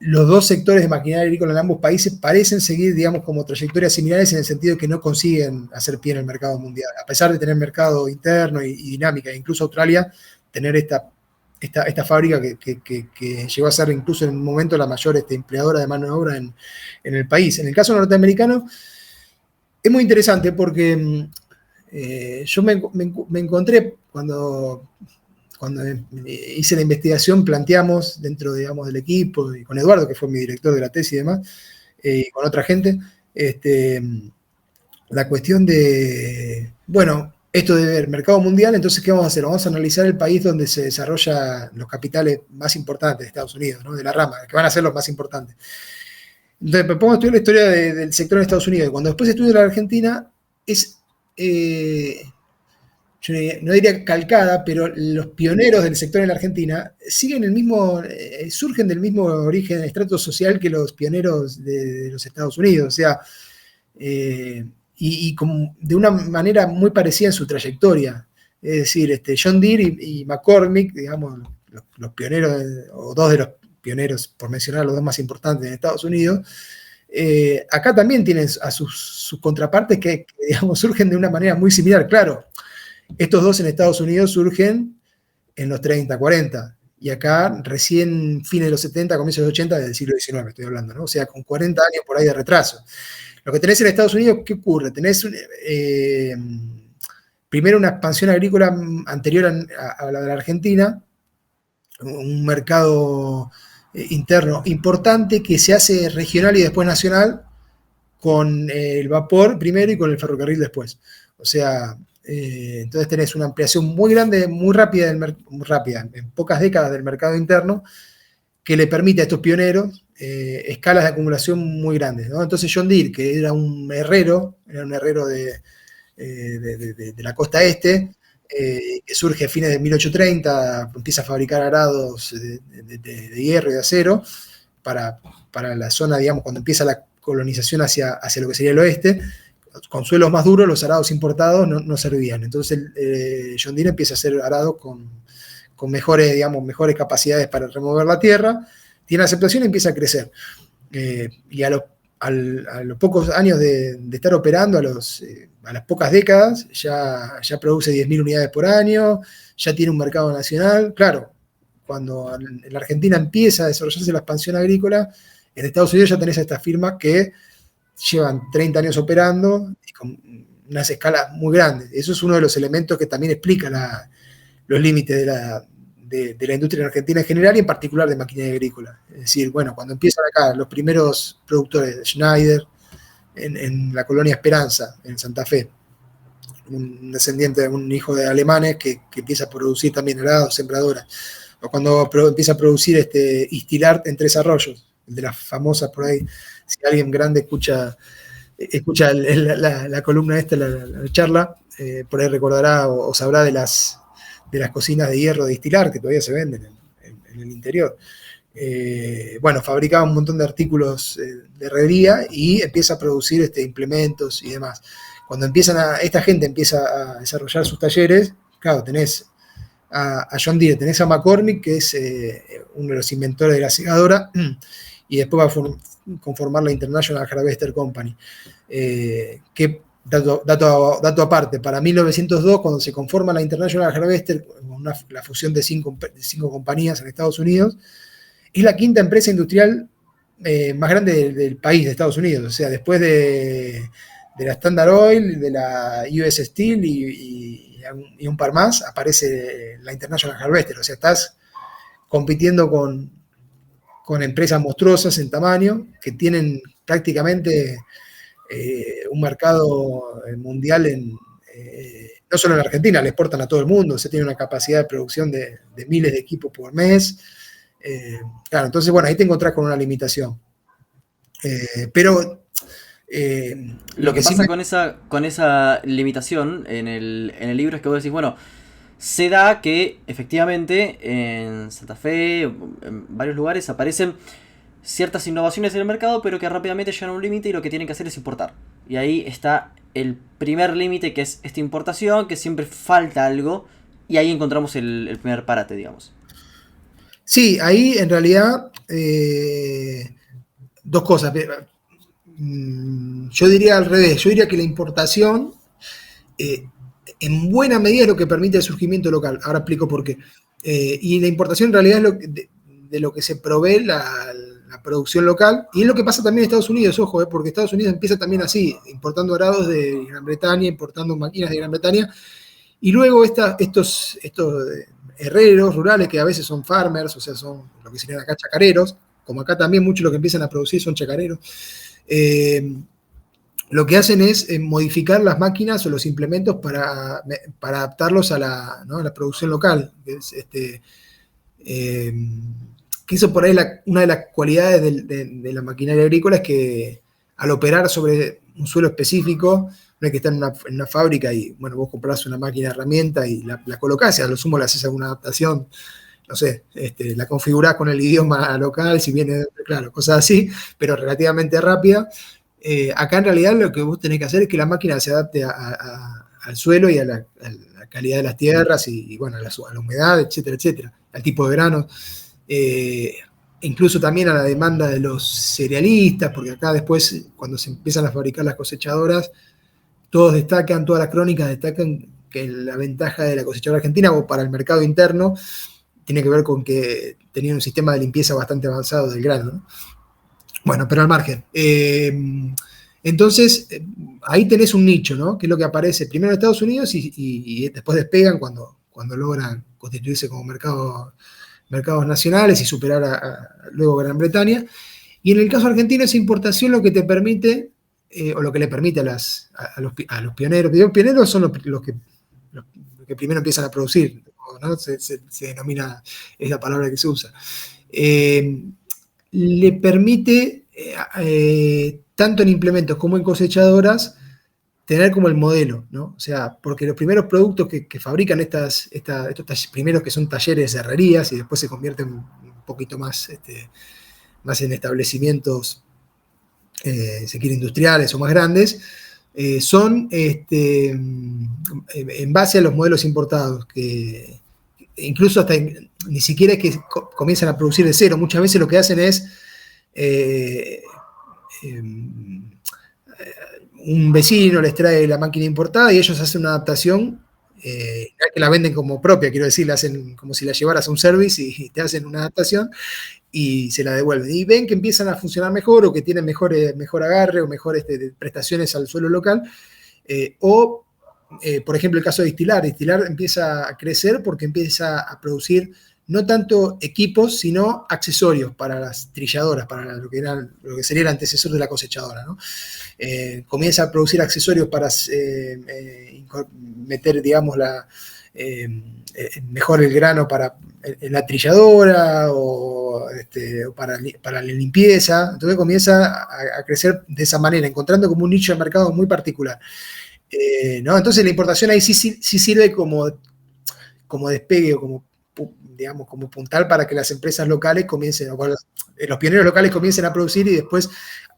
los dos sectores de maquinaria agrícola en ambos países parecen seguir, digamos, como trayectorias similares en el sentido de que no consiguen hacer pie en el mercado mundial, a pesar de tener mercado interno y dinámica. Incluso Australia tener esta fábrica que llegó a ser incluso en un momento la mayor empleadora de mano de obra en el país. En el caso norteamericano es muy interesante porque yo me encontré cuando hice la investigación, planteamos dentro, digamos, del equipo, y con Eduardo, que fue mi director de la tesis y demás, y con otra gente, la cuestión de, bueno, esto de ver mercado mundial, entonces, ¿qué vamos a hacer? Vamos a analizar el país donde se desarrollan los capitales más importantes de Estados Unidos, ¿no?, de la rama, que van a ser los más importantes. Entonces, me pongo a estudiar la historia del sector en Estados Unidos, y cuando después estudio la Argentina, es, yo no diría calcada, pero los pioneros del sector en la Argentina siguen surgen del mismo origen, estrato social que los pioneros de los Estados Unidos, o sea, y como de una manera muy parecida en su trayectoria. Es decir, John Deere y McCormick, digamos, los pioneros, o dos de los pioneros, por mencionar los dos más importantes en Estados Unidos, acá también tienen a sus contrapartes que, digamos, surgen de una manera muy similar. Claro, estos dos en Estados Unidos surgen en los 30, 40, y acá recién fines de los 70, comienzos de los 80 del siglo XIX, estoy hablando, ¿no? O sea, con 40 años por ahí de retraso. Lo que tenés en Estados Unidos, ¿qué ocurre? Tenés primero una expansión agrícola anterior a la de la Argentina, un mercado interno importante que se hace regional y después nacional, con el vapor primero y con el ferrocarril después. O sea, entonces tenés una ampliación muy grande, muy rápida, en pocas décadas del mercado interno, que le permite a estos pioneros escalas de acumulación muy grandes, ¿no? Entonces John Deere, que era un herrero de la costa este, que surge a fines de 1830, empieza a fabricar arados de hierro y de acero para la zona, digamos, cuando empieza la colonización hacia lo que sería el oeste. Con suelos más duros, los arados importados no servían. Entonces John Deere empieza a hacer arados con mejores capacidades para remover la tierra, tiene aceptación y empieza a crecer. Y a los pocos años de estar operando, a las pocas décadas, ya produce 10.000 unidades por año, ya tiene un mercado nacional. Claro, cuando en la Argentina empieza a desarrollarse la expansión agrícola, en Estados Unidos ya tenés a esta firma que llevan 30 años operando y con unas escalas muy grandes. Eso es uno de los elementos que también explica los límites de la industria en Argentina en general y en particular de maquinaria agrícola. Es decir, bueno, cuando empiezan acá los primeros productores de Schneider en la colonia Esperanza, en Santa Fe, un descendiente de un hijo de alemanes que empieza a producir también arados, sembradoras, o cuando empieza a producir Istilart en Tres Arroyos, el de las famosas por ahí, si alguien grande escucha la columna la charla, por ahí recordará o sabrá de las cocinas de hierro de Istilart que todavía se venden en el interior. Bueno, fabricaba un montón de artículos de herrería y empieza a producir implementos y demás. Cuando esta gente empieza a desarrollar sus talleres, claro, tenés a John Deere, tenés a McCormick, que es uno de los inventores de la segadora, y después va a conformar la International Harvester Company, que, dato aparte, para 1902, cuando se conforma la International Harvester, la fusión de cinco compañías en Estados Unidos, es la quinta empresa industrial más grande del país, de Estados Unidos. O sea, después de la Standard Oil, de la US Steel y un par más, aparece la International Harvester. O sea, estás compitiendo con empresas monstruosas en tamaño que tienen prácticamente un mercado mundial no solo en Argentina, le exportan a todo el mundo. Se tiene una capacidad de producción de miles de equipos por mes. Claro, entonces, bueno, ahí te encontrás con una limitación. Pero lo que pasa con esa limitación en el libro es que vos decís, bueno, se da que efectivamente en Santa Fe, en varios lugares, aparecen ciertas innovaciones en el mercado, pero que rápidamente llegan a un límite y lo que tienen que hacer es importar. Y ahí está el primer límite, que es esta importación, que siempre falta algo, y ahí encontramos el primer parate, digamos. Sí, ahí en realidad dos cosas. Yo diría al revés, yo diría que la importación en buena medida es lo que permite el surgimiento local. Ahora explico por qué. Y la importación en realidad es de lo que se provee la producción local, y es lo que pasa también en Estados Unidos, ojo, porque Estados Unidos empieza también así, importando arados de Gran Bretaña, importando máquinas de Gran Bretaña, y luego estos herreros rurales, que a veces son farmers, o sea, son lo que serían acá chacareros, como acá también muchos lo que empiezan a producir son chacareros, lo que hacen es modificar las máquinas o los implementos para adaptarlos a la producción local. Que eso por ahí una de las cualidades de la maquinaria agrícola es que al operar sobre un suelo específico, no es que estar en una fábrica y, bueno, vos comprás una máquina de herramienta y la colocás, y a lo sumo le haces alguna adaptación, no sé, la configurás con el idioma local, si viene, claro, cosas así, pero relativamente rápida. Acá en realidad lo que vos tenés que hacer es que la máquina se adapte al suelo y a la calidad de las tierras y bueno, a la humedad, etcétera, etcétera, al tipo de granos. Incluso también a la demanda de los cerealistas, porque acá después, cuando se empiezan a fabricar las cosechadoras, todas las crónicas destacan que la ventaja de la cosechadora argentina o para el mercado interno tiene que ver con que tenían un sistema de limpieza bastante avanzado del grano, ¿no? Bueno, pero al margen. Entonces, ahí tenés un nicho, ¿no? Que es lo que aparece primero en Estados Unidos y después despegan cuando logran constituirse como mercados nacionales y superar luego Gran Bretaña. Y en el caso argentino, esa importación lo que te permite, o lo que le permite a los pioneros, los pioneros son los que primero empiezan a producir, ¿no? Se denomina, es la palabra que se usa. Le permite, tanto en implementos como en cosechadoras, tener como el modelo, ¿no? O sea, porque los primeros productos que fabrican estos primeros que son talleres de herrerías y después se convierten un poquito más en establecimientos, se quiere, industriales o más grandes, son en base a los modelos importados, que incluso hasta ni siquiera es que comienzan a producir de cero. Muchas veces lo que hacen es un vecino les trae la máquina importada y ellos hacen una adaptación, que la venden como propia, quiero decir, la hacen como si la llevaras a un service y te hacen una adaptación, y se la devuelven. Y ven que empiezan a funcionar mejor o que tienen mejor agarre o mejor prestaciones al suelo local. Por ejemplo, el caso de Distilar. Distilar empieza a crecer porque empieza a producir no tanto equipos, sino accesorios para las trilladoras, para lo que sería el antecesor de la cosechadora, ¿no? Comienza a producir accesorios para meter, digamos, mejor el grano en la trilladora o para la limpieza. Entonces comienza a crecer de esa manera, encontrando como un nicho de mercado muy particular. ¿No? Entonces la importación ahí sí sirve como despegue o como puntal para que las empresas locales comiencen, los pioneros locales comiencen a producir y después,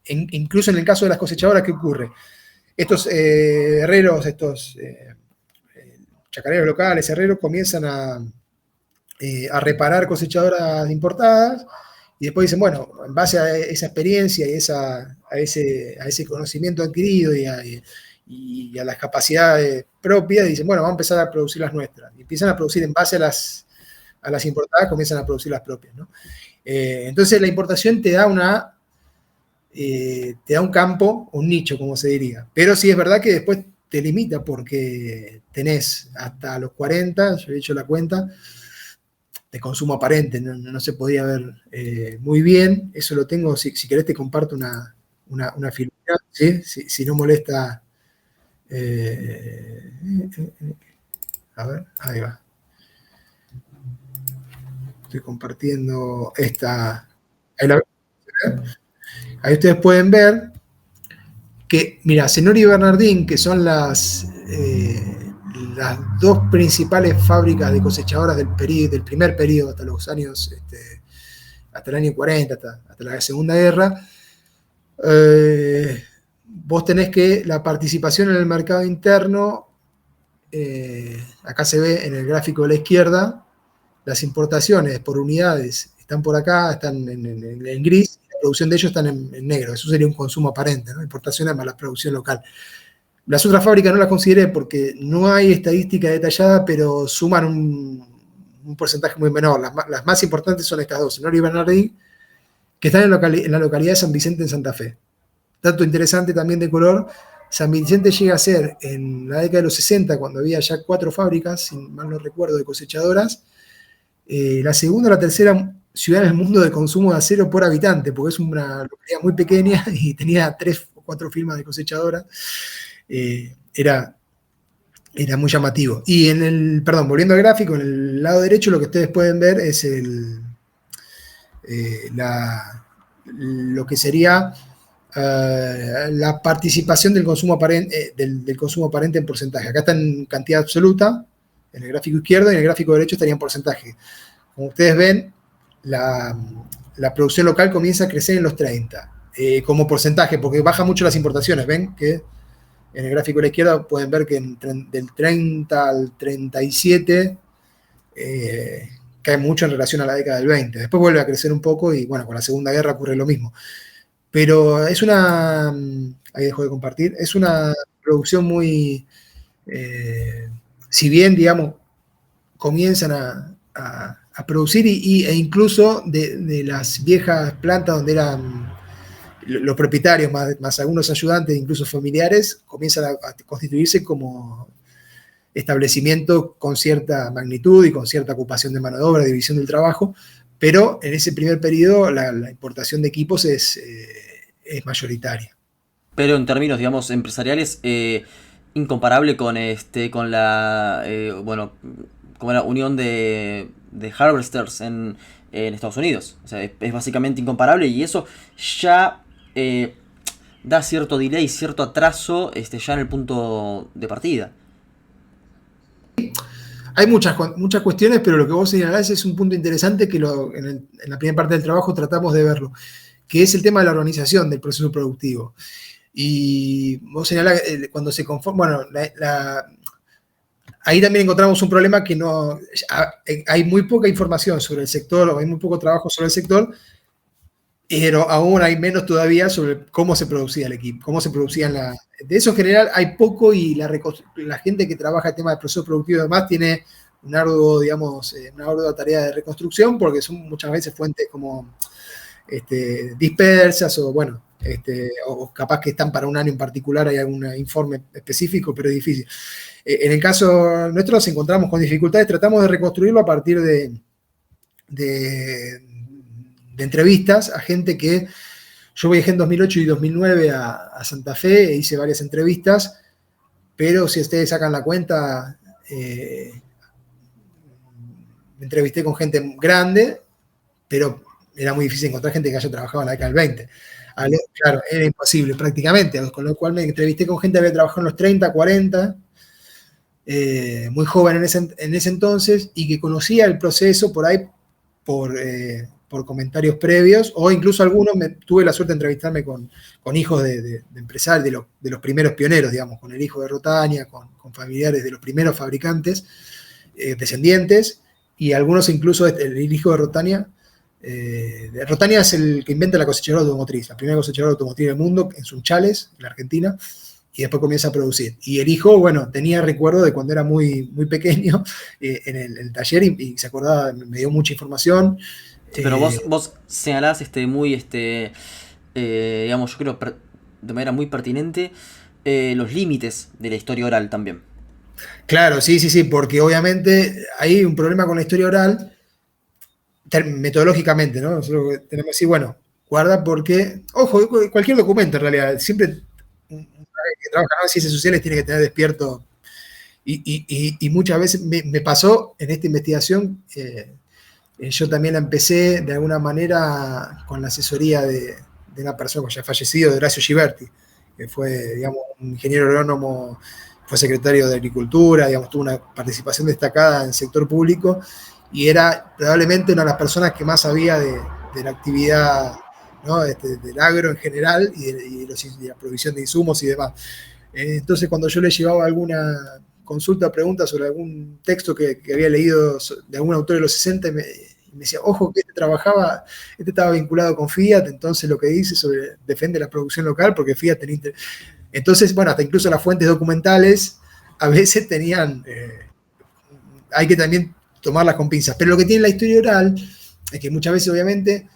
incluso en el caso de las cosechadoras, ¿qué ocurre? Estos herreros, chacareros locales, herreros, comienzan a reparar cosechadoras importadas y después dicen, bueno, en base a esa experiencia y a ese conocimiento adquirido y a las capacidades propias, dicen, bueno, vamos a empezar a producir las nuestras. Y empiezan a producir en base a las importadas, comienzan a producir las propias, ¿no? Entonces la importación te da un campo, un nicho, como se diría. Pero sí es verdad que después te limita porque tenés hasta los 40, yo he hecho la cuenta, de consumo aparente, no se podía ver muy bien. Eso lo tengo, si querés te comparto una figura, ¿sí? Si no molesta. A ver, ahí va. Estoy compartiendo esta. Ahí ustedes pueden ver que, mira, Zenori y Bernardín, que son las dos principales fábricas de cosechadoras del primer periodo, hasta los años, hasta el año 40, hasta la Segunda Guerra, vos tenés que la participación en el mercado interno, acá se ve en el gráfico de la izquierda, las importaciones por unidades están por acá, están en gris, la producción de ellos están en negro. Eso sería un consumo aparente, ¿no? Importaciones más la producción local. Las otras fábricas no las consideré porque no hay estadística detallada, pero suman un porcentaje muy menor. Las más importantes son estas dos, Zenori y Bernardín, que están en la localidad de San Vicente en Santa Fe. Dato interesante también de color, San Vicente llega a ser en la década de los 60, cuando había ya 4 fábricas, si mal no recuerdo, de cosechadoras, la segunda o la tercera ciudad en el mundo de consumo de acero por habitante, porque es una localidad muy pequeña y tenía 3 o 4 firmas de cosechadoras. Era muy llamativo. Y volviendo al gráfico, en el lado derecho lo que ustedes pueden ver es lo que sería la participación del consumo aparente, del consumo aparente en porcentaje. Acá está en cantidad absoluta, en el gráfico izquierdo, y en el gráfico derecho estaría en porcentaje. Como ustedes ven, la producción local comienza a crecer en los 30, como porcentaje, porque baja mucho las importaciones. Ven que en el gráfico de la izquierda pueden ver que del 30 al 37 cae mucho en relación a la década del 20. Después vuelve a crecer un poco y, bueno, con la Segunda Guerra ocurre lo mismo. Pero es ahí dejo de compartir, es una producción muy, si bien, digamos, comienzan a producir e incluso de las viejas plantas donde eran los propietarios más algunos ayudantes, incluso familiares, comienzan a constituirse como establecimientos con cierta magnitud y con cierta ocupación de mano de obra, división del trabajo, pero en ese primer periodo la importación de equipos es mayoritaria. Pero en términos, digamos, empresariales, incomparable con la, bueno, como la unión de harvesters en Estados Unidos. O sea, es básicamente incomparable y eso ya da cierto delay, cierto atraso ya en el punto de partida. Hay muchas cuestiones, pero lo que vos señalás es un punto interesante que en la primera parte del trabajo tratamos de verlo, que es el tema de la organización del proceso productivo. Y vos señalás cuando se conforma, bueno, ahí también encontramos un problema que hay muy poca información sobre el sector, o hay muy poco trabajo sobre el sector, pero aún hay menos todavía sobre cómo se producía el equipo, cómo se producían de eso en general hay poco y la gente que trabaja el tema del proceso productivo además tiene un arduo, digamos, una ardua tarea de reconstrucción, porque son muchas veces fuentes como dispersas o, bueno, o capaz que están para un año en particular, hay algún informe específico, pero es difícil. En el caso nuestro nos encontramos con dificultades, tratamos de reconstruirlo a partir de entrevistas a gente que yo viajé en 2008 y 2009 a Santa Fe e hice varias entrevistas, pero si ustedes sacan la cuenta, me entrevisté con gente grande, pero era muy difícil encontrar gente que haya trabajado en la década del 20. Claro, era imposible prácticamente, con lo cual me entrevisté con gente que había trabajado en los 30, 40, muy joven en ese entonces, y que conocía el proceso por ahí por comentarios previos, o incluso algunos tuve la suerte de entrevistarme con hijos de empresarios, de los primeros pioneros, digamos, con el hijo de Rotania, con familiares de los primeros fabricantes, descendientes, y algunos incluso el hijo de Rotania. Rotania es el que inventa la cosechadora automotriz, la primera cosechadora automotriz del mundo en Sunchales, en la Argentina, y después comienza a producir. Y el hijo, bueno, tenía recuerdo de cuando era muy, muy pequeño en el taller y se acordaba, me dio mucha información. Sí, pero vos señalás muy, digamos, yo creo de manera muy pertinente, los límites de la historia oral también. Claro, sí, porque obviamente hay un problema con la historia oral, metodológicamente, ¿no? Nosotros tenemos que decir, bueno, guarda porque, ojo, cualquier documento en realidad, siempre que trabaja en ciencias sociales tiene que tener despierto. Y muchas veces me pasó en esta investigación, yo también la empecé de alguna manera con la asesoría de una persona que ya ha fallecido, de Horacio Giberti, que fue, digamos, un ingeniero agrónomo, fue secretario de Agricultura, digamos, tuvo una participación destacada en el sector público y era probablemente una de las personas que más sabía de la actividad, ¿no? Del agro en general y de la provisión de insumos y demás. Entonces, cuando yo le llevaba alguna consulta, pregunta sobre algún texto que había leído de algún autor de los 60, me decía, ojo, que este estaba vinculado con Fiat, entonces lo que dice defiende la producción local, porque Fiat tenía interés. Entonces, bueno, hasta incluso las fuentes documentales a veces tenían, hay que también tomarlas con pinzas, pero lo que tiene la historia oral es que muchas veces, obviamente,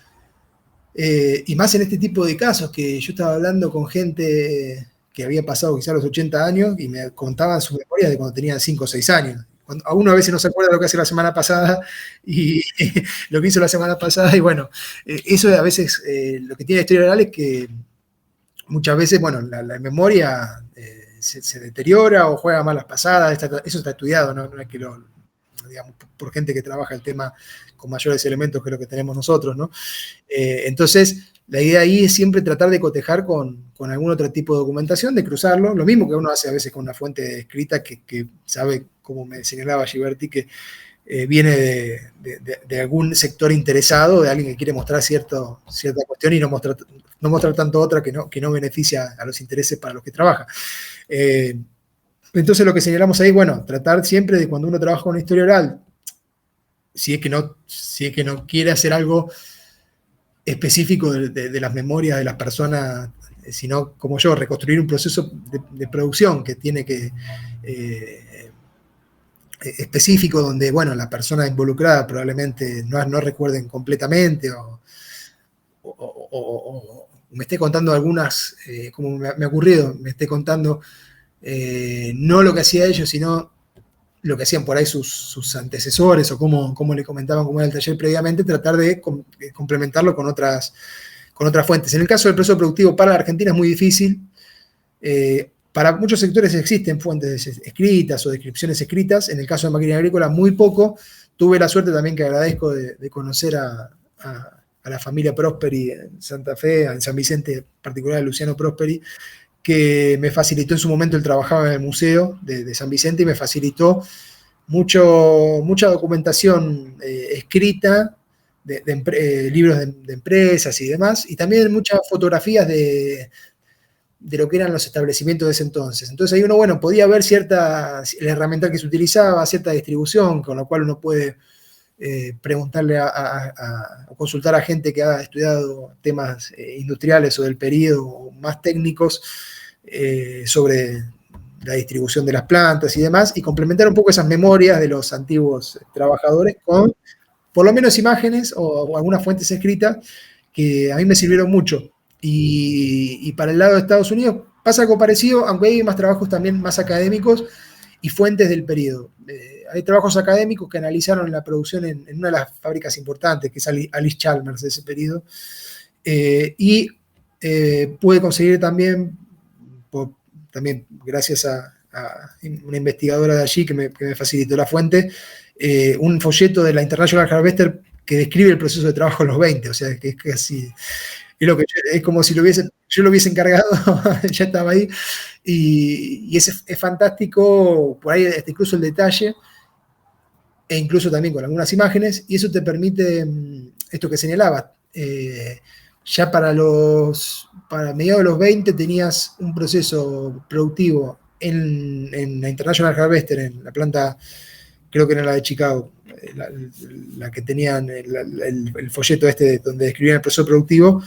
y más en este tipo de casos, que yo estaba hablando con gente que había pasado quizás los 80 años y me contaban sus memorias de cuando tenían 5 o 6 años. A uno a veces no se acuerda lo que hace la semana pasada y lo que hizo la semana pasada, y bueno, eso a veces, lo que tiene la historia oral es que muchas veces, bueno, la memoria se deteriora o juega malas pasadas, eso está estudiado, no es que digamos, por gente que trabaja el tema con mayores elementos que lo que tenemos nosotros, ¿no? Entonces, la idea ahí es siempre tratar de cotejar con algún otro tipo de documentación, de cruzarlo, lo mismo que uno hace a veces con una fuente escrita que sabe, como me señalaba Giberti, que viene de algún sector interesado, de alguien que quiere mostrar cierta cuestión y no mostrar tanto otra que no beneficia a los intereses para los que trabaja. Entonces lo que señalamos ahí, bueno, tratar siempre de cuando uno trabaja con una historia oral, si es que no quiere hacer algo específico de las memorias de las personas, sino como yo, reconstruir un proceso de producción que tiene que específico, donde, bueno, la persona involucrada probablemente no recuerden completamente o me esté contando algunas, como me ha ocurrido, me esté contando no lo que hacía ellos, sino lo que hacían por ahí sus antecesores o cómo le comentaban cómo era el taller previamente, tratar de complementarlo con otras fuentes. En el caso del proceso productivo para la Argentina es muy difícil. Para muchos sectores existen fuentes escritas o descripciones escritas. En el caso de maquinaria agrícola, muy poco. Tuve la suerte también, que agradezco, de conocer a la familia Prosperi en Santa Fe, en San Vicente, en particular a Luciano Prosperi, que me facilitó en su momento. Él trabajaba en el museo de San Vicente y me facilitó mucha documentación escrita, libros de empresas y demás, y también muchas fotografías de lo que eran los establecimientos de ese entonces. Entonces ahí uno, bueno, podía ver la herramienta que se utilizaba, cierta distribución, con lo cual uno puede preguntarle o consultar a gente que ha estudiado temas industriales o del periodo, o más técnicos, sobre la distribución de las plantas y demás, y complementar un poco esas memorias de los antiguos trabajadores con por lo menos imágenes o algunas fuentes escritas que a mí me sirvieron mucho. Y para el lado de Estados Unidos pasa algo parecido, aunque hay más trabajos también más académicos y fuentes del periodo. Hay trabajos académicos que analizaron la producción en una de las fábricas importantes, que es Alice Chalmers de ese periodo, y pude conseguir también, también gracias a una investigadora de allí que me facilitó la fuente, un folleto de la International Harvester que describe el proceso de trabajo en los 20, o sea, que es casi, es como si yo lo hubiese encargado, ya estaba ahí, y es fantástico, por ahí incluso el detalle, e incluso también con algunas imágenes, y eso te permite, esto que señalaba, ya para mediados de los 20 tenías un proceso productivo en la International Harvester, en la planta, creo que era la de Chicago, la que tenían el folleto este donde describían el proceso productivo,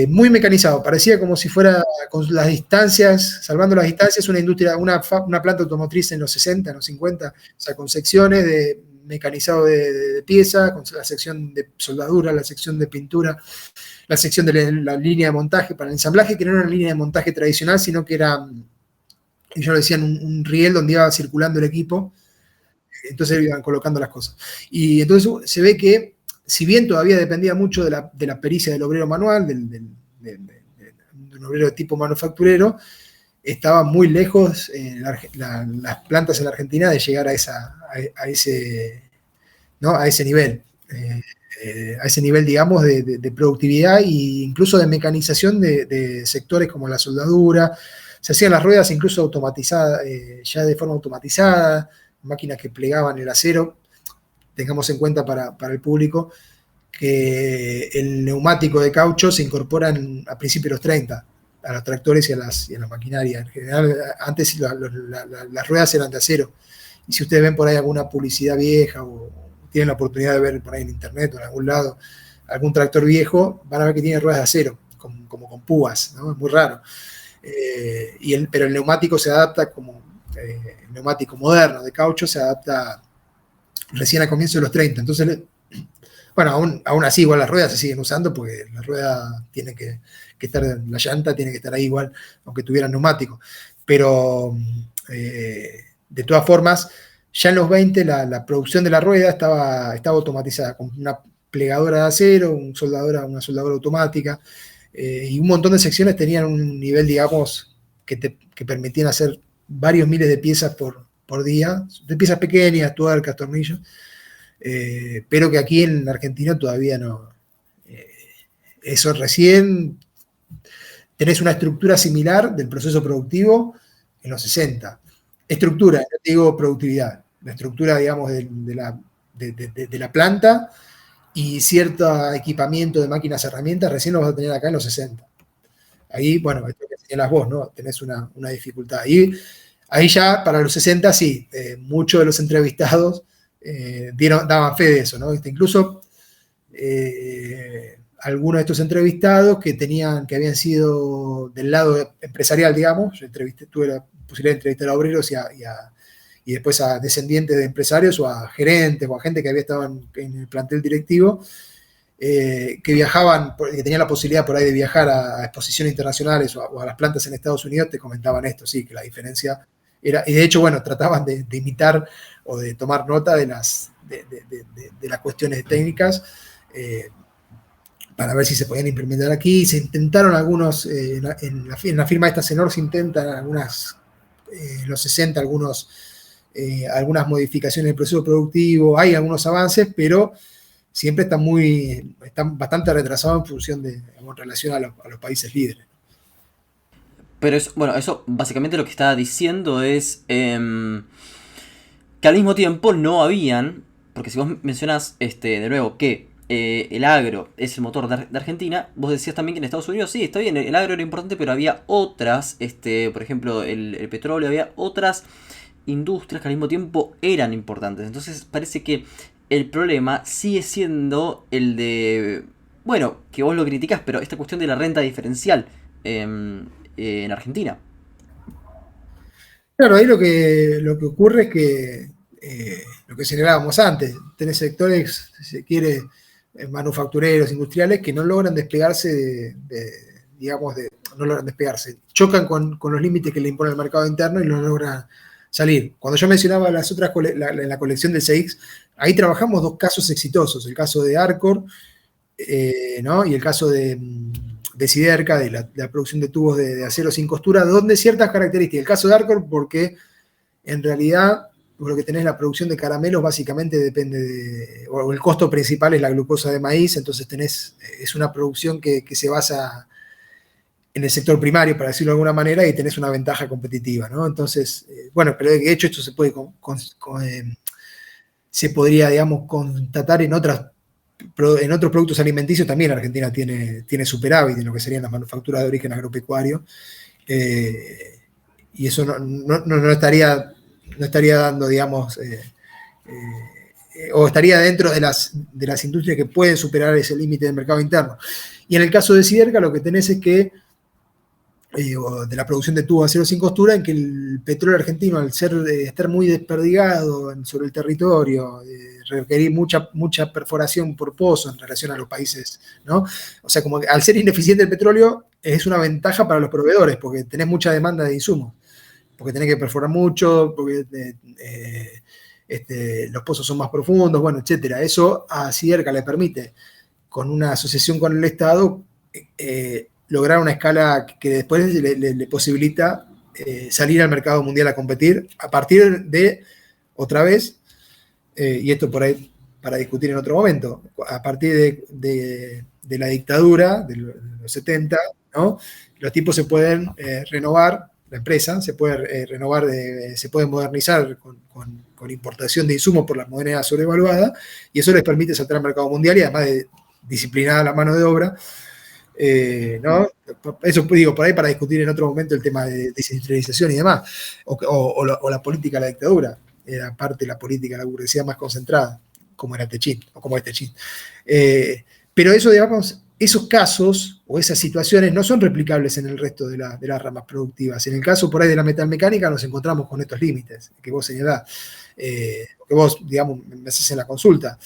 muy mecanizado, parecía como si fuera con las distancias, salvando las distancias, una industria, una planta automotriz en los 60, en los 50, o sea, con secciones de mecanizado de pieza, con la sección de soldadura, la sección de pintura, la sección de la línea de montaje para el ensamblaje, que no era una línea de montaje tradicional, sino que era, ellos lo decían, un riel donde iba circulando el equipo, entonces iban colocando las cosas. Y entonces se ve que, si bien todavía dependía mucho de la pericia del obrero manual, de un obrero de tipo manufacturero, estaba muy lejos las plantas en la Argentina de llegar a ese nivel. A ese nivel, digamos, de productividad e incluso de mecanización de sectores como la soldadura. Se hacían las ruedas incluso automatizadas, ya de forma automatizada, máquinas que plegaban el acero. Tengamos en cuenta para el público que el neumático de caucho se incorpora a principios de los 30 a los tractores y a las maquinarias. En general, antes las ruedas eran de acero. Y si ustedes ven por ahí alguna publicidad vieja o tienen la oportunidad de ver por ahí en internet o en algún lado algún tractor viejo, van a ver que tiene ruedas de acero, como con púas, ¿no? Es muy raro. Pero el neumático se adapta el neumático moderno de caucho se adapta recién a comienzos de los 30. Entonces, bueno, aún así igual las ruedas se siguen usando porque la rueda tiene que estar, la llanta tiene que estar ahí igual, aunque tuviera neumático. Pero de todas formas, ya en los 20 la producción de la rueda estaba automatizada, con una plegadora de acero, una soldadora automática, y un montón de secciones tenían un nivel, digamos, que permitían hacer varios miles de piezas por día, de piezas pequeñas, tuercas, tornillos, pero que aquí en Argentina todavía no. Eso recién tenés una estructura similar del proceso productivo en los 60. Estructura, no te digo productividad, la estructura, digamos, de la planta y cierto equipamiento de máquinas, herramientas, recién lo vas a tener acá en los 60. Ahí, bueno, esto que señalas vos, ¿no? Tenés una dificultad. Y ahí ya, para los 60, sí, muchos de los entrevistados daban fe de eso, ¿no? Incluso algunos de estos entrevistados que habían sido del lado empresarial, digamos, yo tuve la posibilidad de entrevistar a obreros y después a descendientes de empresarios o a gerentes o a gente que había estado en el plantel directivo, que viajaban, que tenían la posibilidad por ahí de viajar a exposiciones internacionales o a las plantas en Estados Unidos, te comentaban esto, sí, que la diferencia era, y de hecho, bueno, trataban de imitar o de tomar nota de las cuestiones técnicas, para ver si se podían implementar aquí. Se intentaron algunos, en la firma esta Senor se intentan algunas, en los 60, algunas modificaciones del proceso productivo, hay algunos avances, pero siempre están bastante retrasados en función en relación a los países líderes. Pero eso básicamente lo que está diciendo es que al mismo tiempo no habían, porque si vos mencionás de nuevo que el agro es el motor de Argentina, vos decías también que en Estados Unidos sí, está bien, el agro era importante, pero había otras, por ejemplo, el petróleo, había otras industrias que al mismo tiempo eran importantes. Entonces parece que el problema sigue siendo el de, bueno, que vos lo criticás, pero esta cuestión de la renta diferencial en Argentina. Claro, ahí lo que ocurre es que lo que señalábamos antes, tenés sectores, si se quiere, manufactureros, industriales, que no logran despegarse digamos, no logran despegarse, chocan con los límites que le impone el mercado interno y no logran salir. Cuando yo mencionaba las otras, la colección del CX, ahí trabajamos dos casos exitosos, el caso de Arcor, ¿no? Y el caso de Siderca, de la producción de tubos de acero sin costura, donde ciertas características, el caso de Arcor, porque en realidad lo que tenés la producción de caramelos básicamente depende o el costo principal es la glucosa de maíz, entonces es una producción que se basa en el sector primario, para decirlo de alguna manera, y tenés una ventaja competitiva, ¿no? Entonces, bueno, pero de hecho esto se podría, digamos, constatar en otros productos alimenticios. También Argentina tiene superávit en lo que serían las manufacturas de origen agropecuario, y eso no estaría dando, digamos, o estaría dentro de las industrias que pueden superar ese límite del mercado interno. Y en el caso de Siderca, lo que tenés es que, de la producción de tubos de acero sin costura, en que el petróleo argentino, al estar muy desperdigado sobre el territorio, requerir mucha perforación por pozo en relación a los países, ¿no? O sea, como que al ser ineficiente el petróleo, es una ventaja para los proveedores, porque tenés mucha demanda de insumos, porque tenés que perforar mucho, porque los pozos son más profundos, bueno, etcétera. Eso a Siderca le permite, con una asociación con el Estado, lograr una escala que después le posibilita salir al mercado mundial a competir a partir de, otra vez, y esto por ahí para discutir en otro momento, a partir de la dictadura de los 70, ¿no? Los tipos se pueden renovar, la empresa se puede renovar, se puede modernizar con importación de insumos por la moneda sobrevaluada, y eso les permite saltar al mercado mundial, y además de disciplinada la mano de obra, ¿no? Eso digo por ahí para discutir en otro momento el tema de desindustrialización y demás, o la política de la dictadura, era parte de la política de la burguesía más concentrada, como era Techín, o como es Techín. Pero eso, digamos, esos casos o esas situaciones no son replicables en el resto de las ramas productivas. En el caso por ahí de la metalmecánica nos encontramos con estos límites que vos señalás, que vos, digamos, me haces en la consulta.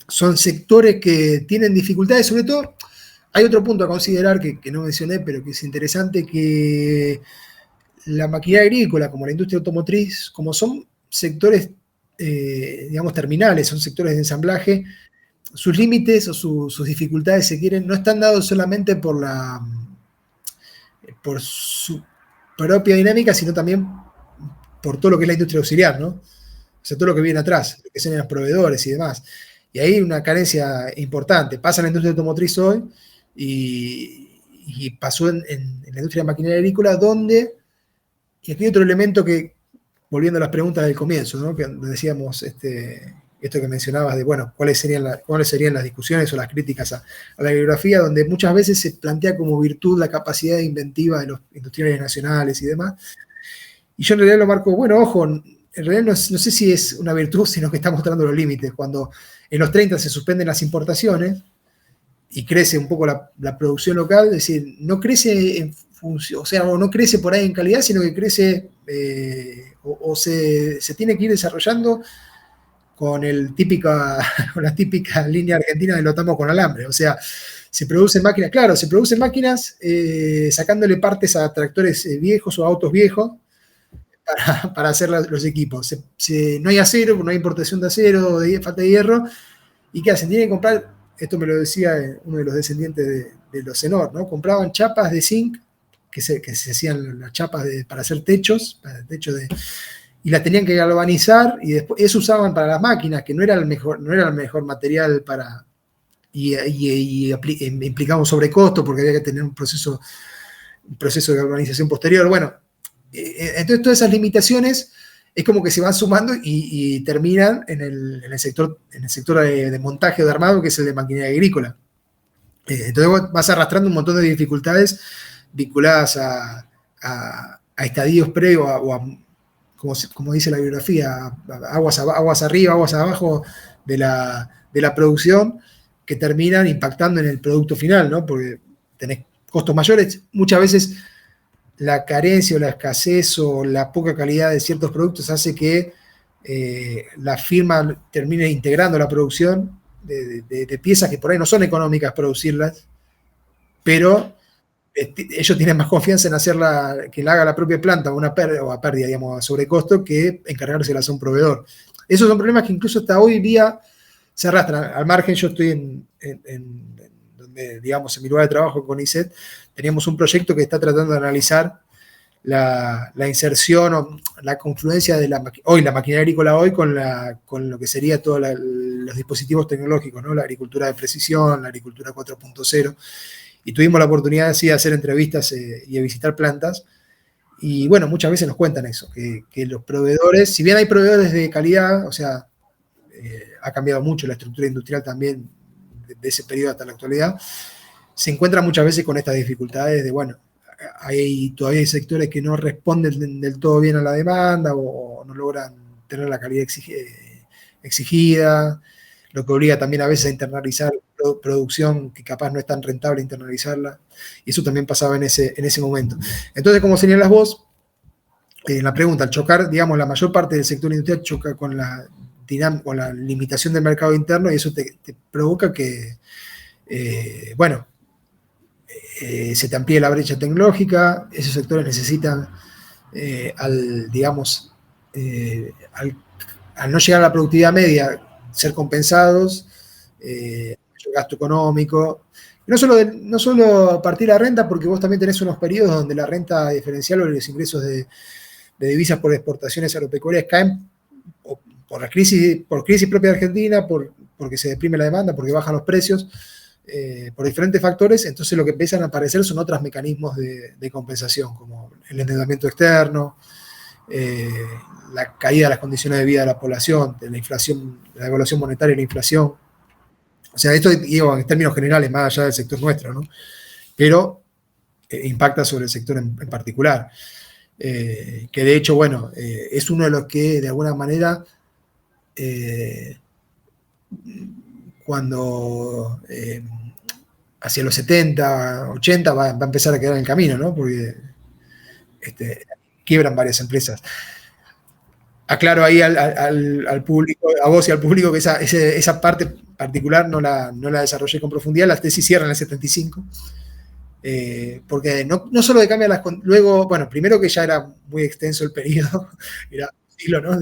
Son sectores que tienen dificultades, sobre todo. Hay otro punto a considerar que no mencioné, pero que es interesante, que la maquinaria agrícola, como la industria automotriz, como son sectores, digamos, terminales, son sectores de ensamblaje, sus límites o sus dificultades, se quieren, no están dados solamente por su propia dinámica, sino también por todo lo que es la industria auxiliar, ¿no? O sea, todo lo que viene atrás, lo que son los proveedores y demás. Y ahí hay una carencia importante. Pasa en la industria automotriz hoy y pasó en la industria de maquinaria agrícola, donde, y aquí hay otro elemento que, volviendo a las preguntas del comienzo, ¿no? Que decíamos, esto que mencionabas de, bueno, cuáles serían las discusiones o las críticas a la bibliografía, donde muchas veces se plantea como virtud la capacidad inventiva de los industriales nacionales y demás. Y yo en realidad lo marco, bueno, ojo, en realidad no sé si es una virtud, sino que está mostrando los límites. Cuando en los 30 se suspenden las importaciones y crece un poco la producción local, es decir, no crece en función, o sea, no crece por ahí en calidad, sino que crece o se tiene que ir desarrollando con la típica línea argentina de lo atamos con alambre. O sea, se producen máquinas, claro, sacándole partes a tractores viejos o a autos viejos para hacer los equipos. No hay acero, no hay importación de acero, falta de hierro. ¿Y qué hacen? Tienen que comprar, esto me lo decía uno de los descendientes de los Senor, ¿no? Compraban chapas de zinc, que se hacían las chapas para hacer techos, y las tenían que galvanizar, y después eso usaban para las máquinas, que no era el mejor material para, y implicaba un sobrecosto, porque había que tener un proceso de galvanización posterior. Bueno, entonces todas esas limitaciones es como que se van sumando y terminan en el sector de montaje o de armado, que es el de maquinaria agrícola. Entonces vas arrastrando un montón de dificultades vinculadas a estadios previos o a como dice la bibliografía, aguas arriba, aguas abajo de la producción, que terminan impactando en el producto final, ¿no? Porque tenés costos mayores. Muchas veces la carencia o la escasez o la poca calidad de ciertos productos hace que la firma termine integrando la producción de piezas que por ahí no son económicas producirlas, pero ellos tienen más confianza en hacerla, que la haga la propia planta o a pérdida, digamos, a sobrecosto, que encargárselas a un proveedor. Esos son problemas que incluso hasta hoy día se arrastran. Al margen, yo estoy donde, digamos, en mi lugar de trabajo con ISET, teníamos un proyecto que está tratando de analizar la inserción o la confluencia de la maquinaria agrícola hoy con lo que sería todos los dispositivos tecnológicos, ¿no? La agricultura de precisión, la agricultura 4.0. Y tuvimos la oportunidad sí, de hacer entrevistas y de visitar plantas. Y bueno, muchas veces nos cuentan eso, que los proveedores, si bien hay proveedores de calidad, o sea, ha cambiado mucho la estructura industrial también de ese periodo hasta la actualidad, se encuentran muchas veces con estas dificultades de, bueno, todavía hay sectores que no responden del todo bien a la demanda o no logran tener la calidad exigida, lo que obliga también a veces a internalizar producción que capaz no es tan rentable internalizarla, y eso también pasaba en ese momento. Entonces, como señalas vos, en la pregunta, al chocar, digamos, la mayor parte del sector industrial choca con la limitación del mercado interno, y eso te provoca que, bueno, se te amplíe la brecha tecnológica, esos sectores necesitan, digamos, al no llegar a la productividad media, ser compensados, mayor gasto económico. No solo a partir de la renta, porque vos también tenés unos periodos donde la renta diferencial o los ingresos de divisas por exportaciones agropecuarias caen por crisis propia de Argentina, porque se deprime la demanda, porque bajan los precios, por diferentes factores. Entonces lo que empiezan a aparecer son otros mecanismos de compensación, como el endeudamiento externo, la caída de las condiciones de vida de la población, de la inflación, la devaluación monetaria y la inflación. O sea, esto digo en términos generales, más allá del sector nuestro, ¿no? Pero impacta sobre el sector en particular. Que de hecho, bueno, es uno de los que de alguna manera, cuando hacia los 70, 80 va a empezar a quedar en el camino, ¿no? Porque quiebran varias empresas. Aclaro ahí al público, a vos y al público, que esa parte particular no la desarrollé con profundidad. Las tesis cierran en el 75. Porque no solo de cambia luego, bueno, primero que ya era muy extenso el periodo, era un siglo, ¿no?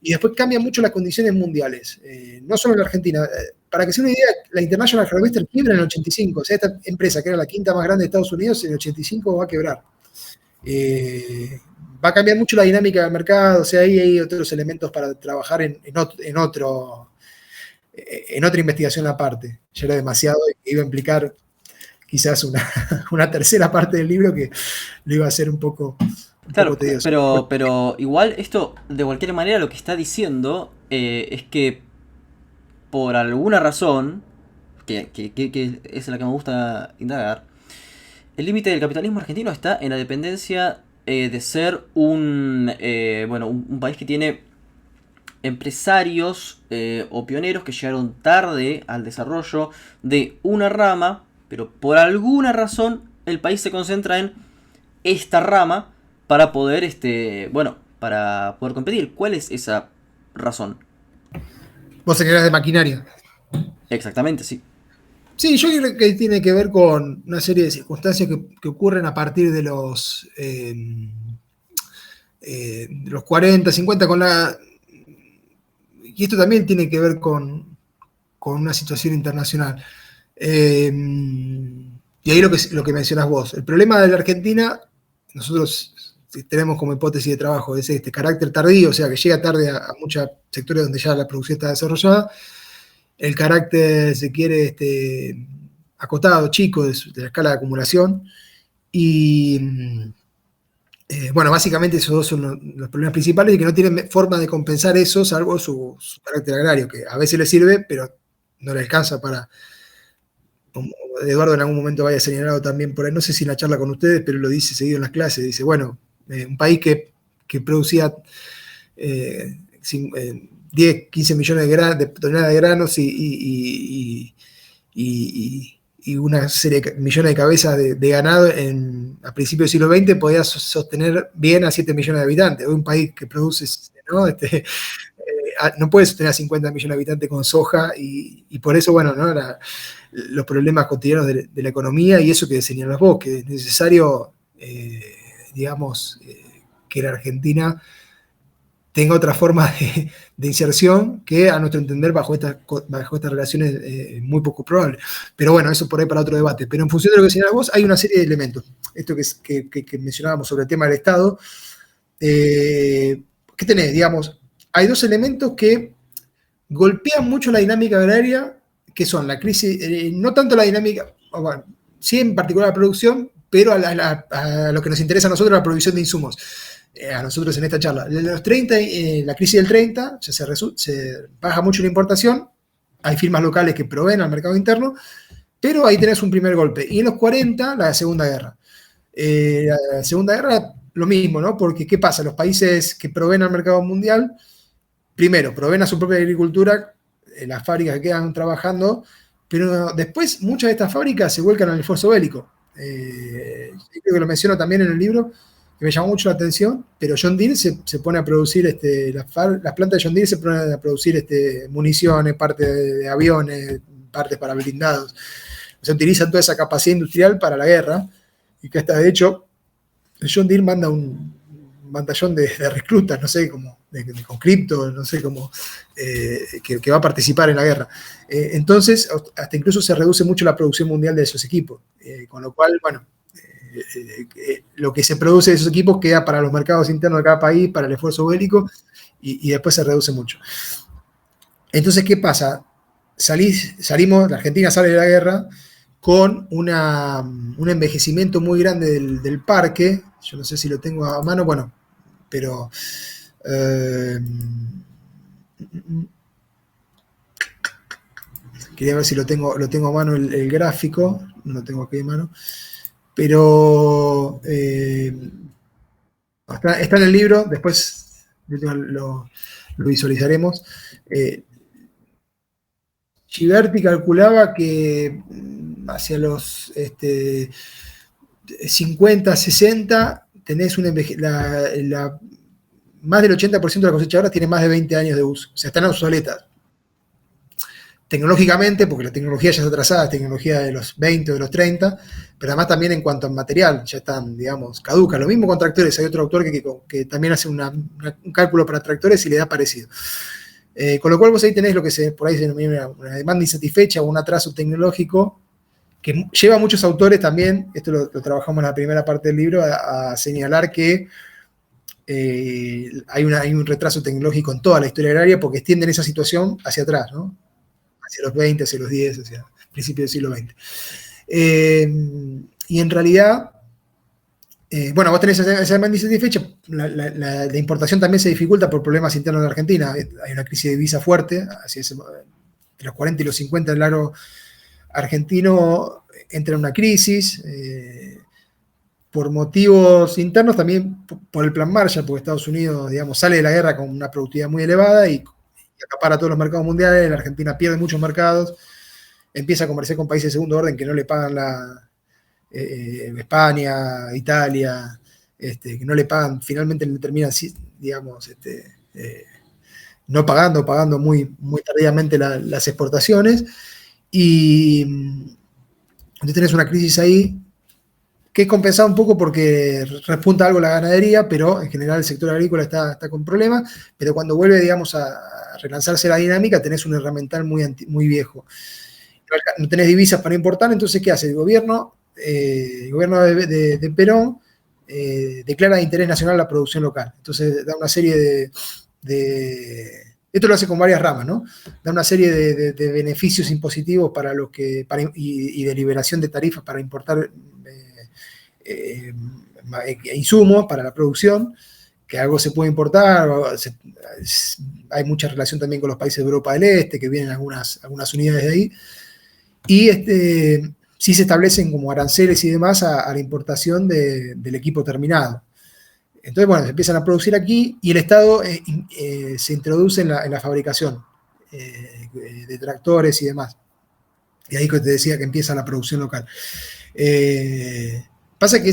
Y después cambian mucho las condiciones mundiales, no solo en la Argentina. Para que se una idea, la International Harvester quiebra en el 85, o sea, esta empresa que era la quinta más grande de Estados Unidos, en el 85 va a quebrar. Va a cambiar mucho la dinámica del mercado, o sea, ahí hay otros elementos para trabajar en otra investigación aparte. Ya era demasiado y iba a implicar quizás una tercera parte del libro que lo iba a hacer un poco Claro, tedioso. pero igual esto, de cualquier manera, lo que está diciendo es que por alguna razón, que es la que me gusta indagar, el límite del capitalismo argentino está en la dependencia de ser un país que tiene empresarios o pioneros que llegaron tarde al desarrollo de una rama, pero por alguna razón el país se concentra en esta rama para poder, para poder competir. ¿Cuál es esa razón? Vos señalás de maquinaria. Exactamente, sí. Sí, yo creo que tiene que ver con una serie de circunstancias que ocurren a partir de los 40, 50, y esto también tiene que ver con una situación internacional. Y ahí lo que mencionás vos. El problema de la Argentina, nosotros tenemos como hipótesis de trabajo, es este carácter tardío, o sea, que llega tarde a muchos sectores donde ya la producción está desarrollada. El carácter, se quiere, acotado, chico, de la escala de acumulación. Y bueno, básicamente esos dos son los problemas principales, y que no tienen forma de compensar eso, salvo su carácter agrario, que a veces le sirve, pero no le alcanza para, como Eduardo en algún momento vaya señalado también por ahí, no sé si en la charla con ustedes, pero lo dice seguido en las clases, dice, bueno, un país que producía 10, 15 millones de toneladas de granos y y una serie de millones de cabezas de ganado a principios del siglo XX podía sostener bien a 7 millones de habitantes. Hoy un país que produce, ¿no? No puede sostener a 50 millones de habitantes con soja y por eso, bueno, ¿no? Los problemas cotidianos de la economía y eso que señalas vos, que es necesario, digamos, que la Argentina tenga otra forma de inserción que a nuestro entender bajo estas relaciones muy poco probable. Pero bueno, eso por ahí para otro debate. Pero en función de lo que señalas vos, hay una serie de elementos. Esto que mencionábamos sobre el tema del Estado. ¿Qué tenés? Digamos, hay dos elementos que golpean mucho la dinámica agraria, que son la crisis, no tanto la dinámica, bueno, sí en particular la producción, pero a lo que nos interesa a nosotros, la producción de insumos. A nosotros en esta charla. En los 30, la crisis del 30, se baja mucho la importación, hay firmas locales que proveen al mercado interno, pero ahí tenés un primer golpe. Y en los 40, la Segunda Guerra. La Segunda Guerra, lo mismo, ¿no? Porque, ¿qué pasa? Los países que proveen al mercado mundial, primero, proveen a su propia agricultura, las fábricas que quedan trabajando, pero después muchas de estas fábricas se vuelcan al esfuerzo bélico. Creo que lo menciono también en el libro, que me llamó mucho la atención, pero John Deere se pone a producir, las plantas de John Deere se ponen a producir municiones, partes de aviones, partes para blindados. Se utilizan toda esa capacidad industrial para la guerra, y que hasta de hecho John Deere manda un batallón de reclutas, no sé, como de conscriptos, no sé, como que va a participar en la guerra. Entonces, hasta incluso se reduce mucho la producción mundial de esos equipos, con lo cual, bueno, lo que se produce de esos equipos queda para los mercados internos de cada país, para el esfuerzo bélico, y después se reduce mucho. Entonces, ¿qué pasa? Salimos, la Argentina sale de la guerra con un envejecimiento muy grande del parque. Yo no sé si lo tengo a mano, bueno, pero quería ver si lo tengo a mano el gráfico, no lo tengo aquí a mano, pero está en el libro, después lo visualizaremos. Giberti calculaba que hacia los 50, 60 tenés más del 80% de la cosecha ahora tiene más de 20 años de uso, o sea, están obsoletas. Tecnológicamente, porque la tecnología ya está atrasada, es tecnología de los 20 o de los 30, pero además también en cuanto a material, ya están, digamos, caducas. Lo mismo con tractores, hay otro autor que también hace un cálculo para tractores y le da parecido. Con lo cual vos ahí tenés lo que por ahí se denomina una demanda insatisfecha o un atraso tecnológico, que lleva a muchos autores también, esto lo trabajamos en la primera parte del libro, a señalar que hay un retraso tecnológico en toda la historia agraria porque extienden esa situación hacia atrás, ¿no? Hacia los 20, hacia los 10, hacia principios del siglo XX. Y en realidad, bueno, vos tenés esa demanda insatisfecha, la importación también se dificulta por problemas internos de Argentina. Hay una crisis de divisa fuerte, entre los 40 y los 50 el agro argentino entra en una crisis, por motivos internos, también por el plan Marshall, porque Estados Unidos, digamos, sale de la guerra con una productividad muy elevada y acapara todos los mercados mundiales. La Argentina pierde muchos mercados, empieza a comerciar con países de segundo orden que no le pagan España, Italia, que no le pagan, finalmente le terminan, digamos, no pagando muy, muy tardíamente las exportaciones, y entonces tenés una crisis ahí que es compensada un poco porque repunta algo la ganadería, pero en general el sector agrícola está con problemas, pero cuando vuelve, digamos, a relanzarse la dinámica, tenés un herramental muy viejo. No tenés divisas para importar, entonces, ¿qué hace? El gobierno de Perón declara de interés nacional la producción local. Entonces da una serie esto lo hace con varias ramas, ¿no? Da una serie de beneficios impositivos y de liberación de tarifas para importar insumos para la producción, que algo se puede importar. Hay mucha relación también con los países de Europa del Este, que vienen algunas unidades de ahí. Y sí se establecen como aranceles y demás a la importación del equipo terminado. Entonces, bueno, se empiezan a producir aquí y el Estado se introduce en la fabricación de tractores y demás. Y ahí que te decía que empieza la producción local. Pasa que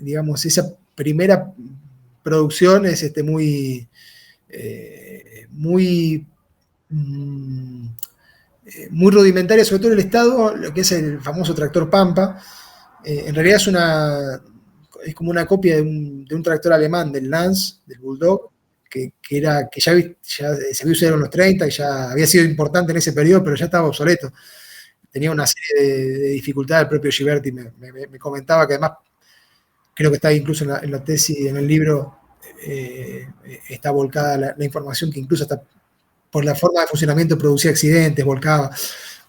digamos, esa primera producción es muy, mm, muy rudimentaria, sobre todo en el Estado, lo que es el famoso tractor Pampa. En realidad es como una copia de un tractor alemán, del Lance, del Bulldog, que ya se había usado en los 30 y ya había sido importante en ese periodo, pero ya estaba obsoleto. Tenía una serie de dificultades. El propio Giberti me comentaba que además, creo que está incluso en la tesis, en el libro, está volcada la información que incluso hasta por la forma de funcionamiento producía accidentes, volcaba.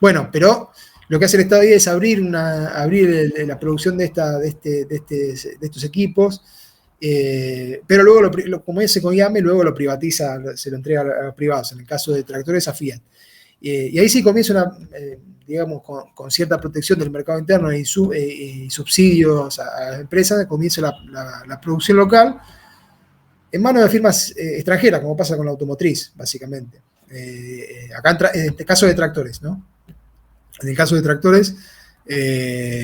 Bueno, pero lo que hace el Estado ahí es abrir la producción de estos equipos, pero luego, como es con IAME, luego lo privatiza, se lo entrega a los privados, en el caso de tractores a Fiat. Y ahí sí comienza digamos, con cierta protección del mercado interno y subsidios a las empresas, comienza la producción local en manos de firmas extranjeras, como pasa con la automotriz, básicamente. Acá en este caso de tractores, ¿no? En el caso de tractores,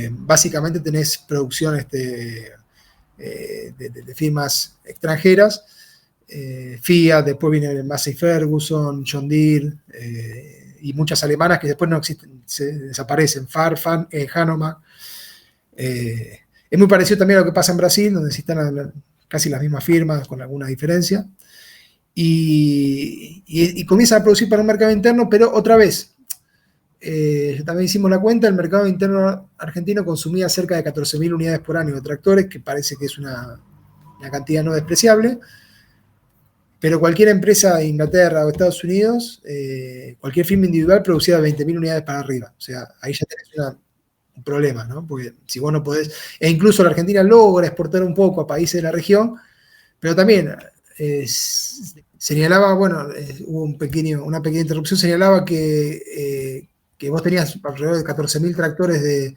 básicamente tenés producción de firmas extranjeras, Fiat, después viene Massey Ferguson, John Deere, y muchas alemanas que después no existen, desaparecen, Farfan, Hanoma. Es muy parecido también a lo que pasa en Brasil, donde se están casi las mismas firmas, con alguna diferencia. Y comienzan a producir para un mercado interno, pero otra vez, también hicimos la cuenta, el mercado interno argentino consumía cerca de 14.000 unidades por año de tractores, que parece que es una cantidad no despreciable, pero cualquier empresa de Inglaterra o Estados Unidos, cualquier firma individual producía 20.000 unidades para arriba. O sea, ahí ya tenés un problema, ¿no? Porque si vos no podés, e incluso la Argentina logra exportar un poco a países de la región, pero también señalaba, bueno, hubo una pequeña interrupción, señalaba que vos tenías alrededor de 14.000 tractores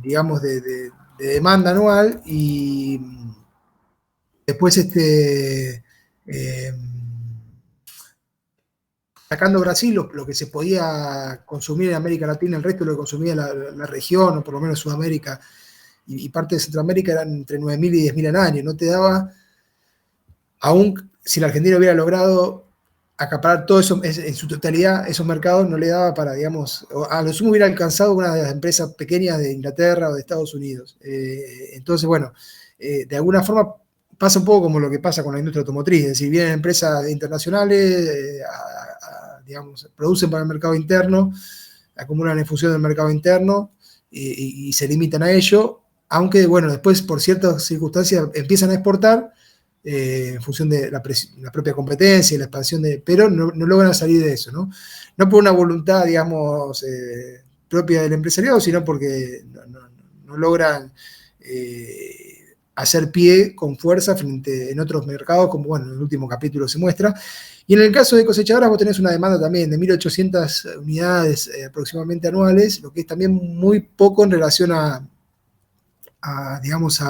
digamos, de demanda anual, y después sacando Brasil, lo que se podía consumir en América Latina, el resto lo que consumía la región, o por lo menos Sudamérica y parte de Centroamérica, eran entre 9.000 y 10.000 al año. No te daba, aún si la Argentina hubiera logrado acaparar todo eso en su totalidad, esos mercados no le daba para, digamos, a lo sumo hubiera alcanzado una de las empresas pequeñas de Inglaterra o de Estados Unidos. Entonces, bueno, de alguna forma pasa un poco como lo que pasa con la industria automotriz, es decir, vienen empresas internacionales, digamos, producen para el mercado interno, acumulan en función del mercado interno y se limitan a ello, aunque, bueno, después por ciertas circunstancias empiezan a exportar, en función de la propia competencia y la expansión pero no logran salir de eso, ¿no? No por una voluntad, digamos, propia del empresariado, sino porque no logran hacer pie con fuerza en otros mercados, como, bueno, en el último capítulo se muestra. Y en el caso de cosechadoras vos tenés una demanda también de 1.800 unidades aproximadamente anuales, lo que es también muy poco en relación digamos,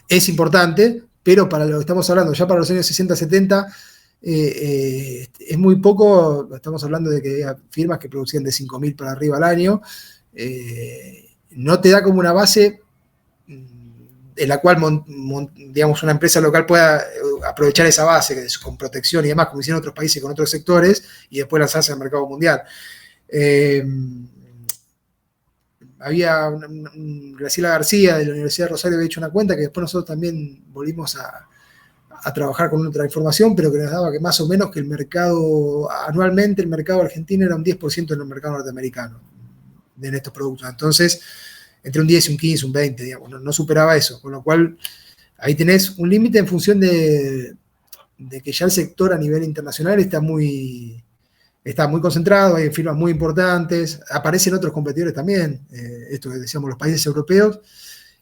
es importante, pero para lo que estamos hablando, ya para los años 60, 70, es muy poco. Estamos hablando de que había firmas que producían de 5.000 para arriba al año. No te da como una base en la cual, digamos, una empresa local pueda aprovechar esa base con protección y demás, como hicieron otros países con otros sectores, y después lanzarse al mercado mundial. Había Graciela García de la Universidad de Rosario había hecho una cuenta que después nosotros también volvimos a trabajar con otra información, pero que nos daba que más o menos que el mercado, anualmente el mercado argentino era un 10% en el mercado norteamericano en estos productos. Entonces, entre un 10 y un 15, un 20, digamos, no superaba eso, con lo cual ahí tenés un límite en función de que ya el sector a nivel internacional está muy concentrado, hay firmas muy importantes, aparecen otros competidores también, esto que decíamos, los países europeos,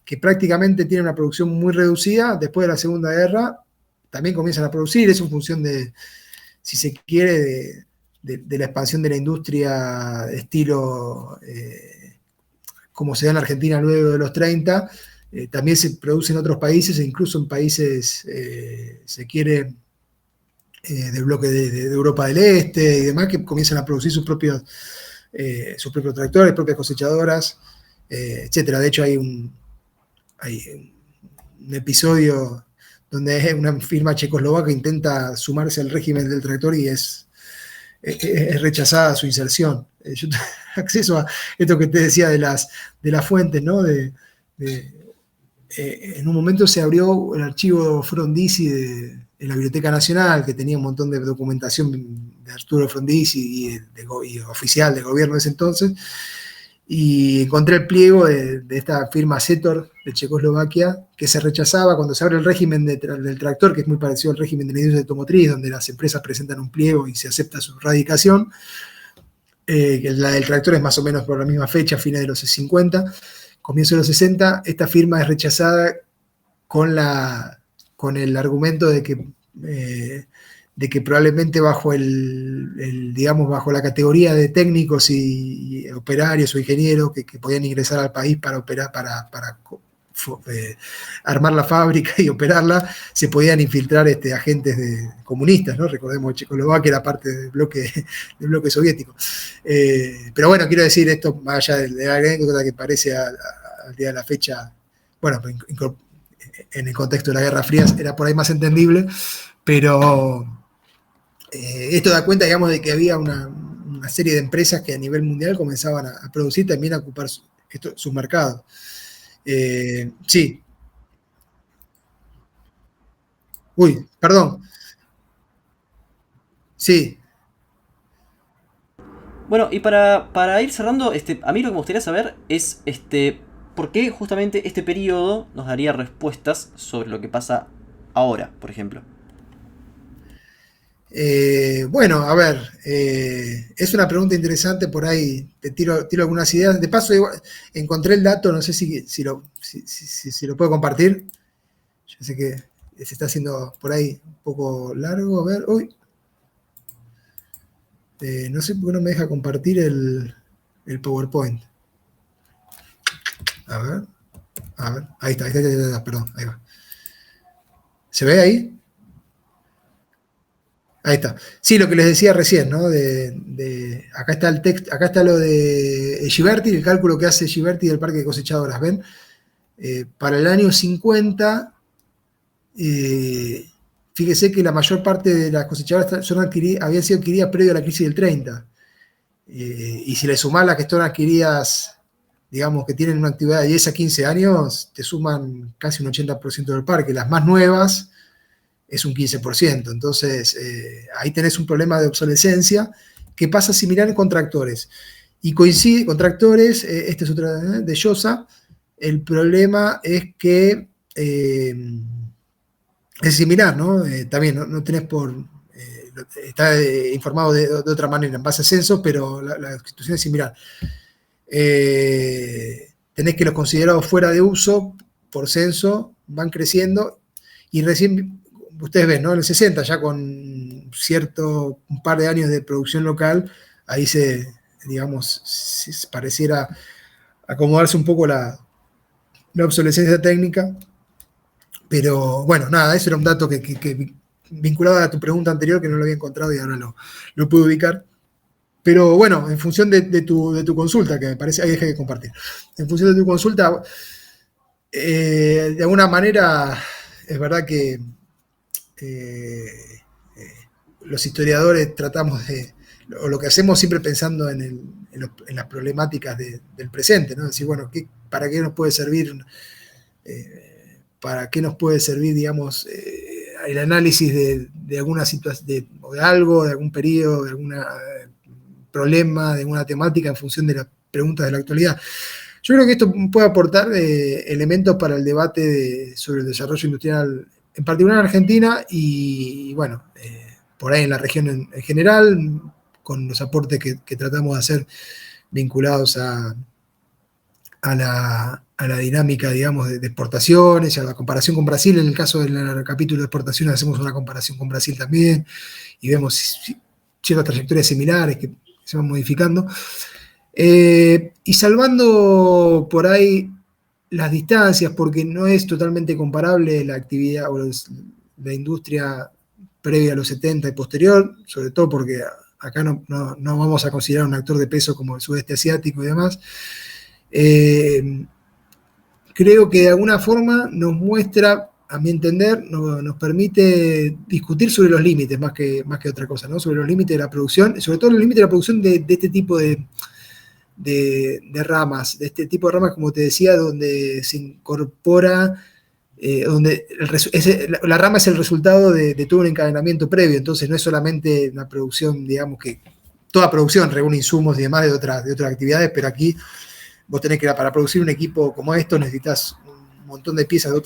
que prácticamente tienen una producción muy reducida. Después de la Segunda Guerra también comienzan a producir, es en función de, si se quiere, de la expansión de la industria de estilo como se da en Argentina luego de los 30, también se produce en otros países, e incluso en países, se quiere, del bloque de Europa del Este y demás, que comienzan a producir sus propios tractores, propias cosechadoras, etcétera. De hecho, hay un episodio donde una firma checoslovaca intenta sumarse al régimen del tractor y es rechazada su inserción. Yo tengo acceso a esto que te decía de las fuentes, ¿no? En un momento se abrió el archivo Frondizi de la Biblioteca Nacional, que tenía un montón de documentación de Arturo Frondizi y oficial del gobierno de ese entonces, y encontré el pliego de esta firma Zetor de Checoslovaquia, que se rechazaba cuando se abre el régimen del tractor, que es muy parecido al régimen de la industria automotriz, donde las empresas presentan un pliego y se acepta su radicación. Que la del tractor es más o menos por la misma fecha, fines de los 50, comienzo de los 60. Esta firma es rechazada con el argumento de que probablemente bajo bajo la categoría de técnicos y operarios o ingenieros que podían ingresar al país para operar, para armar la fábrica y operarla, se podían infiltrar agentes comunistas, ¿no? Recordemos que Checoslovaquia era parte del bloque soviético. Pero bueno, quiero decir esto, más allá de la anécdota que parece al día de la fecha, bueno, en el contexto de la Guerra Fría era por ahí más entendible, pero esto da cuenta, digamos, de que había una serie de empresas que a nivel mundial comenzaban a producir, también a ocupar sus mercados. Sí. Uy, perdón. Sí. Bueno, y para ir cerrando, a mí lo que me gustaría saber es por qué justamente este periodo nos daría respuestas sobre lo que pasa ahora, por ejemplo. Bueno, a ver, es una pregunta interesante, por ahí te tiro algunas ideas. De paso, encontré el dato, no sé si lo puedo compartir. Yo sé que se está haciendo por ahí un poco largo. A ver, uy. No sé por qué no me deja compartir el PowerPoint. A ver, ahí está, perdón, ahí va. ¿Se ve ahí? Ahí está. Sí, lo que les decía recién, ¿no? Acá está el texto, acá está lo de Giberti, el cálculo que hace Giberti del parque de cosechadoras, ¿ven? Para el año 50, fíjese que la mayor parte de las cosechadoras habían sido adquiridas previo a la crisis del 30. Y si le sumás las que están adquiridas, digamos, que tienen una actividad de 10 a 15 años, te suman casi un 80% del parque. Las más nuevas es un 15%. Entonces, ahí tenés un problema de obsolescencia que pasa similar con tractores. Y coincide con tractores, este es otro de Yosa. El problema es que es similar, ¿no? También no tenés está informado de otra manera en base a censos, pero la situación es similar. Tenés que los considerados fuera de uso por censo van creciendo y recién ustedes ven, ¿no? En el 60 ya con un par de años de producción local, ahí pareciera acomodarse un poco la obsolescencia técnica. Pero bueno, nada, eso era un dato que vinculaba a tu pregunta anterior, que no lo había encontrado y ahora lo pude ubicar. Pero bueno, en función de tu consulta, que me parece, ahí dejé de compartir. En función de tu consulta, de alguna manera, es verdad que los historiadores tratamos o lo que hacemos siempre pensando en las problemáticas del presente, ¿no? Es decir, bueno, ¿para qué nos puede servir? ¿Para qué nos puede servir, digamos, el análisis de alguna situación, de algo, de algún periodo, de algún problema, de alguna temática en función de las preguntas de la actualidad? Yo creo que esto puede aportar elementos para el debate sobre el desarrollo industrial, en particular en Argentina y bueno, por ahí en la región en general, con los aportes que tratamos de hacer vinculados a la dinámica, digamos, de exportaciones, a la comparación con Brasil. En el caso del capítulo de exportaciones hacemos una comparación con Brasil también y vemos ciertas trayectorias similares que se van modificando. Y salvando por ahí las distancias, porque no es totalmente comparable la actividad o la industria previa a los 70 y posterior, sobre todo porque acá no vamos a considerar un actor de peso como el sudeste asiático y demás. Creo que de alguna forma nos muestra, a mi entender, nos permite discutir sobre los límites más que otra cosa, ¿no? Sobre los límites de la producción, sobre todo los límites de la producción de este tipo de ramas, de este tipo de ramas, como te decía, donde se incorpora, donde la rama es el resultado de todo un encadenamiento previo, entonces no es solamente una producción, digamos que toda producción reúne insumos y demás de otras actividades, pero aquí vos tenés que, para producir un equipo como esto, necesitas un montón de piezas de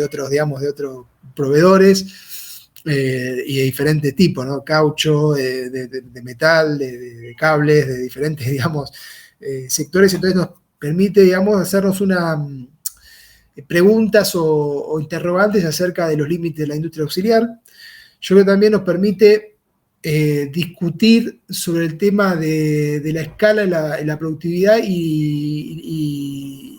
otros proveedores y de diferentes tipos, ¿no? Caucho, de metal, de cables, de diferentes, digamos, sectores. Entonces nos permite, digamos, hacernos preguntas o interrogantes acerca de los límites de la industria auxiliar. Yo creo que también nos permite discutir sobre el tema de la escala y la productividad y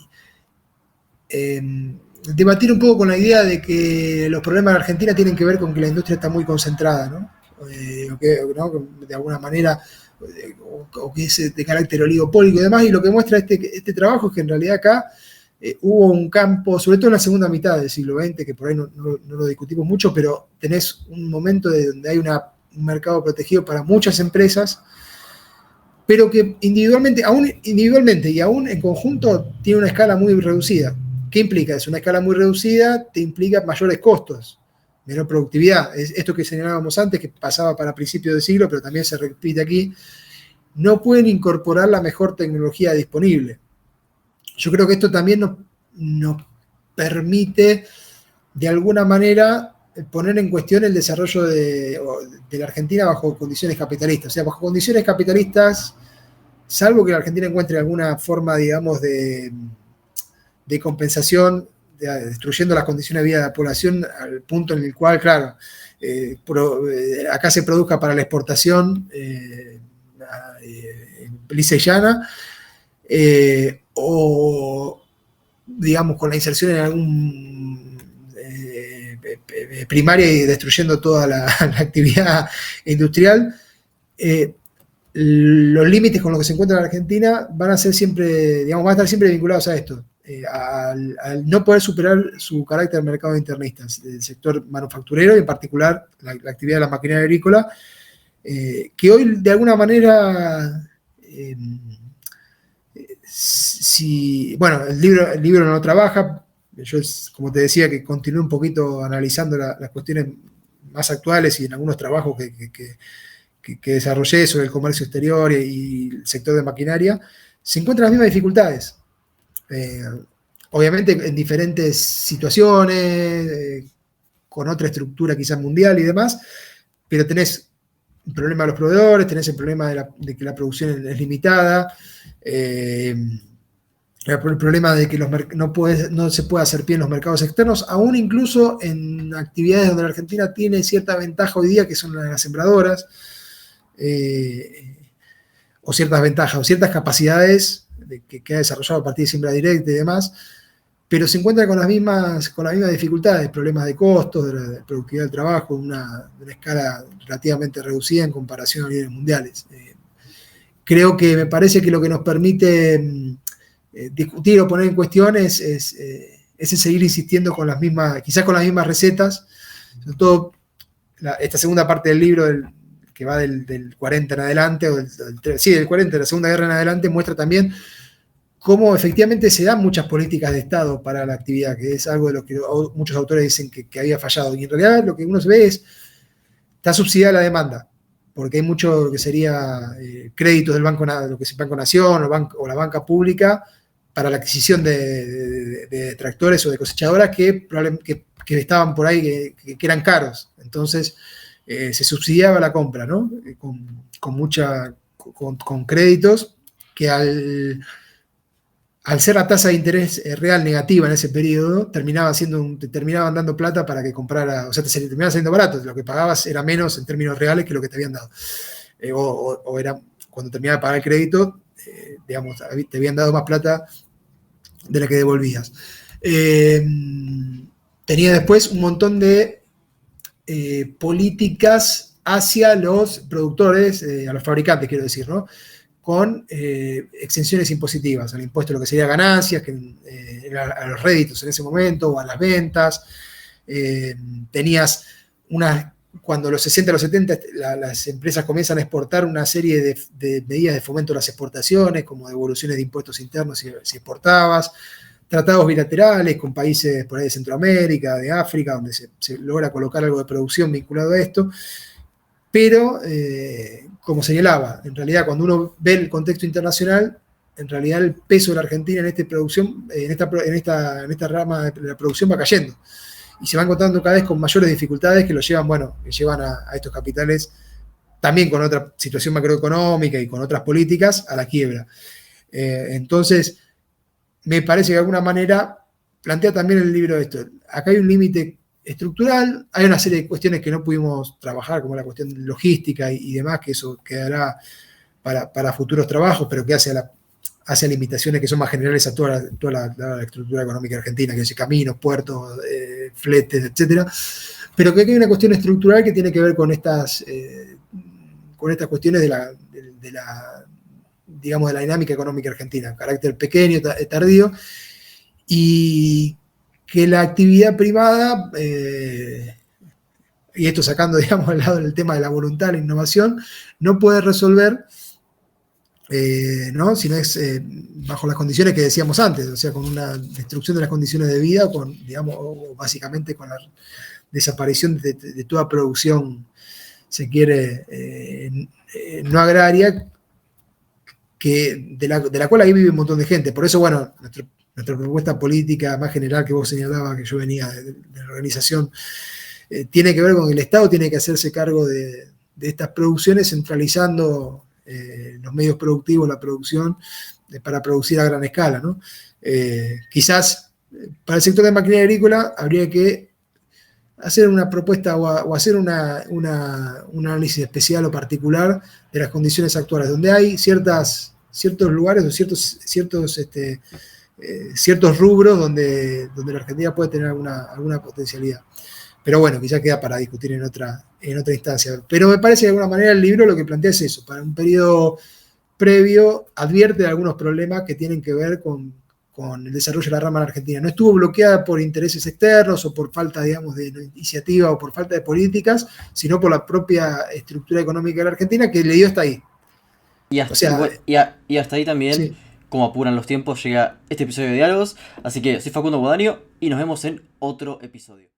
debatir un poco con la idea de que los problemas de Argentina tienen que ver con que la industria está muy concentrada, ¿no? ¿No? De alguna manera, o que es de carácter oligopólico y demás, y lo que muestra este trabajo es que en realidad acá hubo un campo, sobre todo en la segunda mitad del siglo XX, que por ahí no lo discutimos mucho, pero tenés un momento donde hay un mercado protegido para muchas empresas, pero que individualmente y aún en conjunto tiene una escala muy reducida. ¿Qué implica? Es una escala muy reducida, te implica mayores costos, menor productividad. Es esto que señalábamos antes, que pasaba para principios de siglo, pero también se repite aquí. No pueden incorporar la mejor tecnología disponible. Yo creo que esto también nos permite, de alguna manera, poner en cuestión el desarrollo de la Argentina bajo condiciones capitalistas. O sea, bajo condiciones capitalistas, salvo que la Argentina encuentre alguna forma, digamos, de compensación, destruyendo las condiciones de vida de la población al punto en el cual, claro, acá se produzca para la exportación lisa y llana, o, digamos, con la inserción en algún primaria y destruyendo toda la al industrial, los límites con los que se encuentra la Argentina van a ser siempre, digamos, van a estar siempre vinculados a esto, al no poder superar su carácter de mercado internista del sector manufacturero y en particular la actividad de la maquinaria agrícola, que hoy de alguna manera, bueno, el libro no trabaja. Yo, como te decía, que continué un poquito analizando las cuestiones más actuales y en algunos trabajos que desarrollé sobre el comercio exterior y el sector de maquinaria, se encuentran las mismas dificultades. Obviamente en diferentes situaciones, con otra estructura quizás mundial y demás, pero tenés el problema de los proveedores, tenés el problema de que la producción es limitada, el problema de que no se puede hacer pie en los mercados externos, aún incluso en actividades donde la Argentina tiene cierta ventaja hoy día, que son las sembradoras, o ciertas ventajas, o ciertas capacidades que ha desarrollado a partir de siembra directa y demás, pero se encuentra con las mismas dificultades, problemas de costos, de la productividad del trabajo, una escala relativamente reducida en comparación a niveles mundiales. Creo que me parece que lo que nos permite discutir o poner en cuestión es seguir insistiendo con quizás con las mismas recetas, sobre todo esta segunda parte del libro, que va del 40 en adelante, del 40, de la Segunda Guerra en adelante, muestra también cómo efectivamente se dan muchas políticas de Estado para la actividad, que es algo de lo que muchos autores dicen que había fallado. Y en realidad lo que uno ve está subsidiada la demanda, porque hay mucho que sería créditos del Banco, lo que es el Banco Nación o la banca pública para la adquisición de tractores o de cosechadoras que estaban por ahí, que eran caros. Entonces se subsidiaba la compra, ¿no? Con créditos que al ser la tasa de interés real negativa en ese periodo, te terminaban dando plata para que comprara, o sea, te terminaba saliendo barato, lo que pagabas era menos en términos reales que lo que te habían dado. O era, cuando terminaba de pagar el crédito, digamos, te habían dado más plata de la que devolvías. Tenía después un montón de políticas hacia los productores, a los fabricantes, quiero decir, ¿no? Con exenciones impositivas, al impuesto a lo que sería ganancias, a los réditos en ese momento, o a las ventas. Tenías cuando los 60 a los 70 las empresas comienzan a exportar una serie de medidas de fomento a las exportaciones, como devoluciones de impuestos internos si exportabas, tratados bilaterales con países por ahí de Centroamérica, de África, donde se logra colocar algo de producción vinculado a esto. Pero, como señalaba, en realidad cuando uno ve el contexto internacional, en realidad el peso de la Argentina en esta producción, en esta rama de la producción va cayendo. Y se va encontrando cada vez con mayores dificultades que llevan a estos capitales, también con otra situación macroeconómica y con otras políticas, a la quiebra. Entonces, me parece que de alguna manera plantea también el libro esto. Acá hay un límite estructural, hay una serie de cuestiones que no pudimos trabajar, como la cuestión logística y demás, que eso quedará para futuros trabajos, pero que hace limitaciones que son más generales a toda la estructura económica argentina, que es caminos, puertos, fletes, etcétera. Pero que hay una cuestión estructural que tiene que ver con estas cuestiones de la dinámica económica argentina, carácter pequeño, tardío, y que la actividad privada, y esto sacando, digamos, al lado del tema de la voluntad, la innovación, no puede resolver, ¿no? Si no es bajo las condiciones que decíamos antes, o sea, con una destrucción de las condiciones de vida, o básicamente con la desaparición de toda producción, se quiere, no agraria, de la cual ahí vive un montón de gente. Por eso, bueno, nuestra propuesta política más general que vos señalabas, que yo venía de la organización, tiene que ver con que el Estado tiene que hacerse cargo de estas producciones, centralizando los medios productivos, la producción, para producir a gran escala, ¿no? Quizás para el sector de maquinaria agrícola habría que hacer una propuesta o hacer un análisis especial o particular de las condiciones actuales, donde hay ciertos lugares o ciertos rubros donde la Argentina puede tener alguna potencialidad. Pero bueno, quizá queda para discutir en otra instancia. Pero me parece que de alguna manera el libro lo que plantea es eso. Para un periodo previo advierte de algunos problemas que tienen que ver con el desarrollo de la rama en Argentina. No estuvo bloqueada por intereses externos o por falta, digamos, de iniciativa o por falta de políticas, sino por la propia estructura económica de la Argentina que le dio hasta ahí. Y hasta ahí también, Sí. como apuran los tiempos, llega este episodio de Diálogos. Así que soy Facundo Guadagnino y nos vemos en otro episodio.